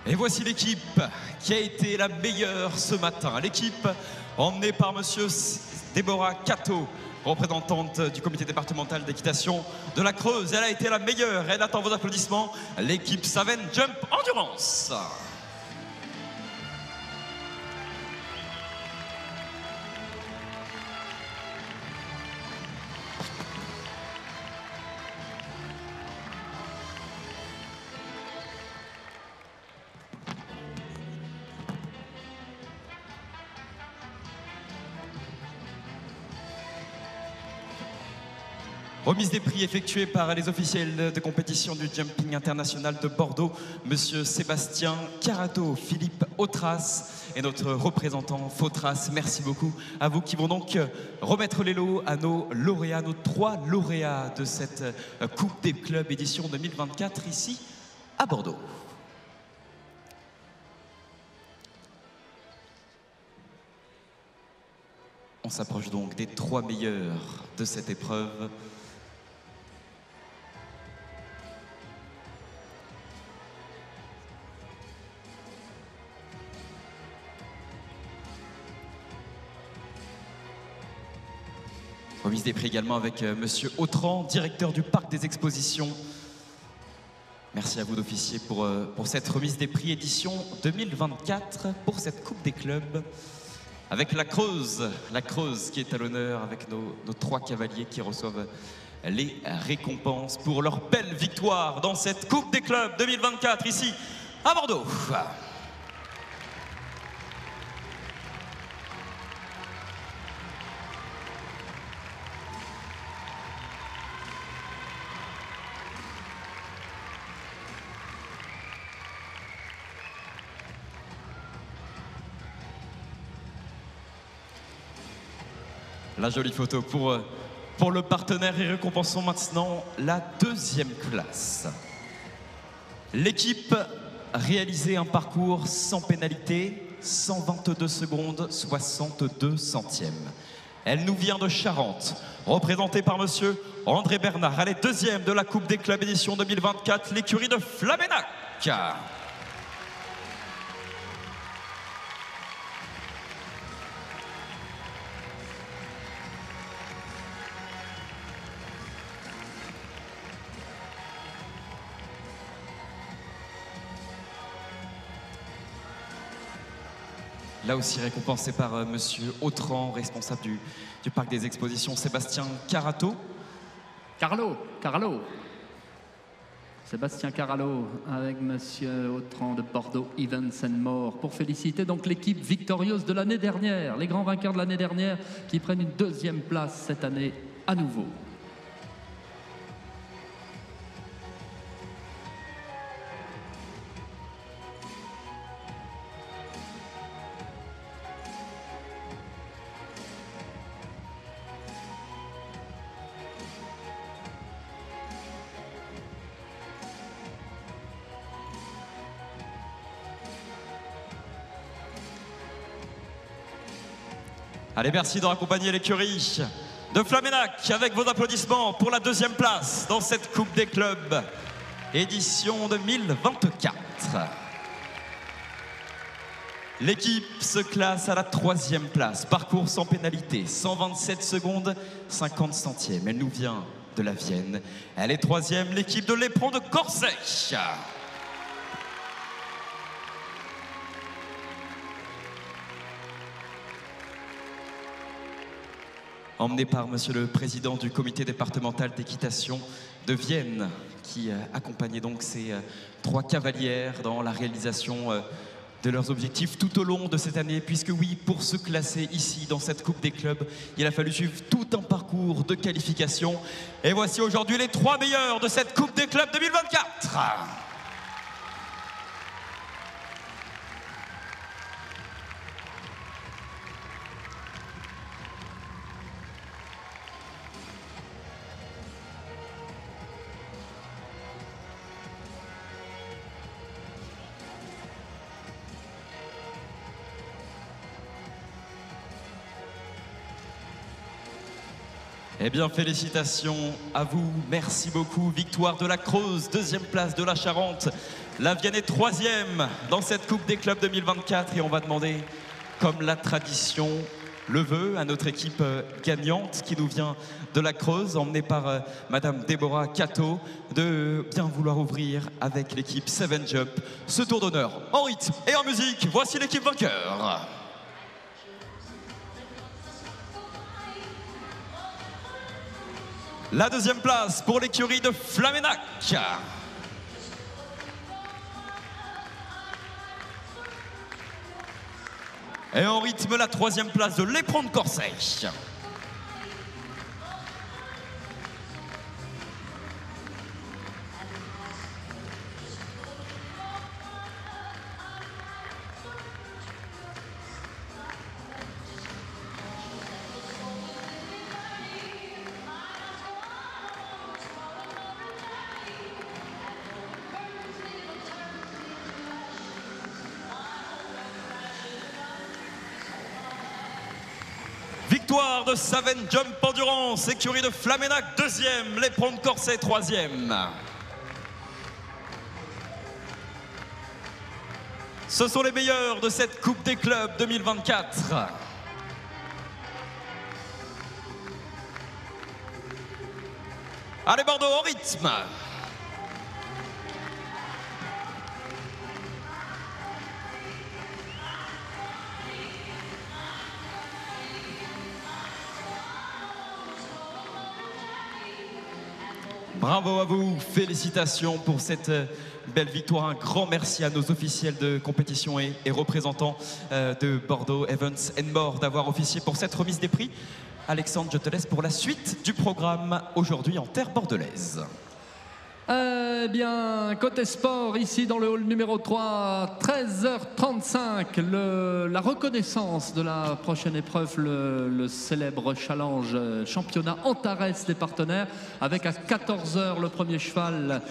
Speaker 3: Et voici l'équipe qui a été la meilleure ce matin. L'équipe emmenée par monsieur Déborah Cato, représentante du comité départemental d'équitation de la Creuse. Elle a été la meilleure. Elle attend vos applaudissements. L'équipe Savenne Jump Endurance. Remise des prix effectuée par les officiels de compétition du Jumping International de Bordeaux, monsieur Sébastien Carato, Philippe Autras et notre représentant Fautras. Merci beaucoup à vous qui vont donc remettre les lots à nos lauréats, nos 3 lauréats de cette Coupe des clubs édition 2024 ici à Bordeaux. On s'approche donc des 3 meilleurs de cette épreuve. Remise des prix également avec monsieur Autran, directeur du parc des expositions. Merci à vous d'officier pour cette remise des prix édition 2024 pour cette Coupe des clubs. Avec la Creuse qui est à l'honneur avec nos 3 cavaliers qui reçoivent les récompenses pour leur belle victoire dans cette Coupe des clubs 2024 ici à Bordeaux. La jolie photo pour le partenaire et récompensons maintenant la 2e classe. L'équipe a réalisé un parcours sans pénalité, 122 secondes 62 centièmes. Elle nous vient de Charente, représentée par monsieur André Bernard. Elle est 2e de la Coupe des clubs édition 2024, l'écurie de Flabénac. Là aussi récompensé par monsieur Autran, responsable du parc des expositions, Sébastien Carato.
Speaker 4: Carlo. Sébastien Caralo avec monsieur Autran de Bordeaux Events and More pour féliciter donc l'équipe victorieuse de l'année dernière, les grands vainqueurs de l'année dernière qui prennent une deuxième place cette année à nouveau.
Speaker 3: Allez, merci de raccompagner l'écurie de Flamenac avec vos applaudissements pour la deuxième place dans cette Coupe des clubs, édition 2024. L'équipe se classe à la 3e place, parcours sans pénalité, 127 secondes, 50 centièmes. Elle nous vient de la Vienne. Elle est 3e, l'équipe de l'Éperon de Corsay. Emmené par monsieur le président du comité départemental d'équitation de Vienne, qui accompagnait donc ces 3 cavalières dans la réalisation de leurs objectifs tout au long de cette année, puisque oui, pour se classer ici dans cette Coupe des clubs, il a fallu suivre tout un parcours de qualification. Et voici aujourd'hui les 3 meilleurs de cette Coupe des clubs 2024. Eh bien, félicitations à vous, merci beaucoup. Victoire de la Creuse, 2e place de la Charente. La Vienne est 3e dans cette Coupe des clubs 2024 et on va demander, comme la tradition le veut, à notre équipe gagnante qui nous vient de la Creuse, emmenée par madame Déborah Cato, de bien vouloir ouvrir avec l'équipe Seven Jump ce tour d'honneur en rythme et en musique. Voici l'équipe vainqueur. La 2e place pour l'écurie de Flamenac. Et en rythme, la 3e place de l'Éperon de Corsay. Victoire de Seven Jump Endurance, écurie de Flamenac 2e, l'Éperon de Corsay 3e. Ce sont les meilleurs de cette Coupe des clubs 2024. Allez Bordeaux, en rythme. Bravo à vous, félicitations pour cette belle victoire. Un grand merci à nos officiels de compétition et représentants de Bordeaux Events and More d'avoir officié pour cette remise des prix. Alexandre, je te laisse pour la suite du programme aujourd'hui en terre bordelaise.
Speaker 4: Eh bien, côté sport, ici dans le hall numéro 3, 13h35, la reconnaissance de la prochaine épreuve, le célèbre challenge championnat Antares des partenaires, avec à 14h le premier cheval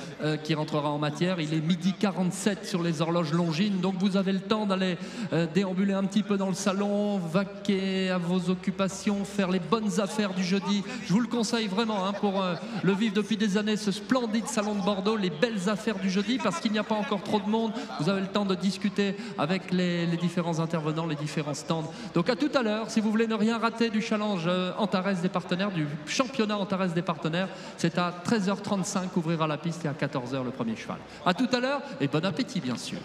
Speaker 4: qui rentrera en matière. Il est 12h47 sur les horloges Longines, donc vous avez le temps d'aller déambuler un petit peu dans le salon, vaquer à vos occupations, faire les bonnes affaires du jeudi. Je vous le conseille vraiment hein, pour le vivre depuis des années, ce splendide salon de Bordeaux, les belles affaires du jeudi, parce qu'il n'y a pas encore trop de monde. Vous avez le temps de discuter avec les différents intervenants, les différents stands. Donc à tout à l'heure, si vous voulez ne rien rater du challenge Antares des partenaires, du championnat Antares des partenaires, c'est à 13h35 ouvrira la piste et à 14h le premier cheval. À tout à l'heure et bon appétit bien sûr.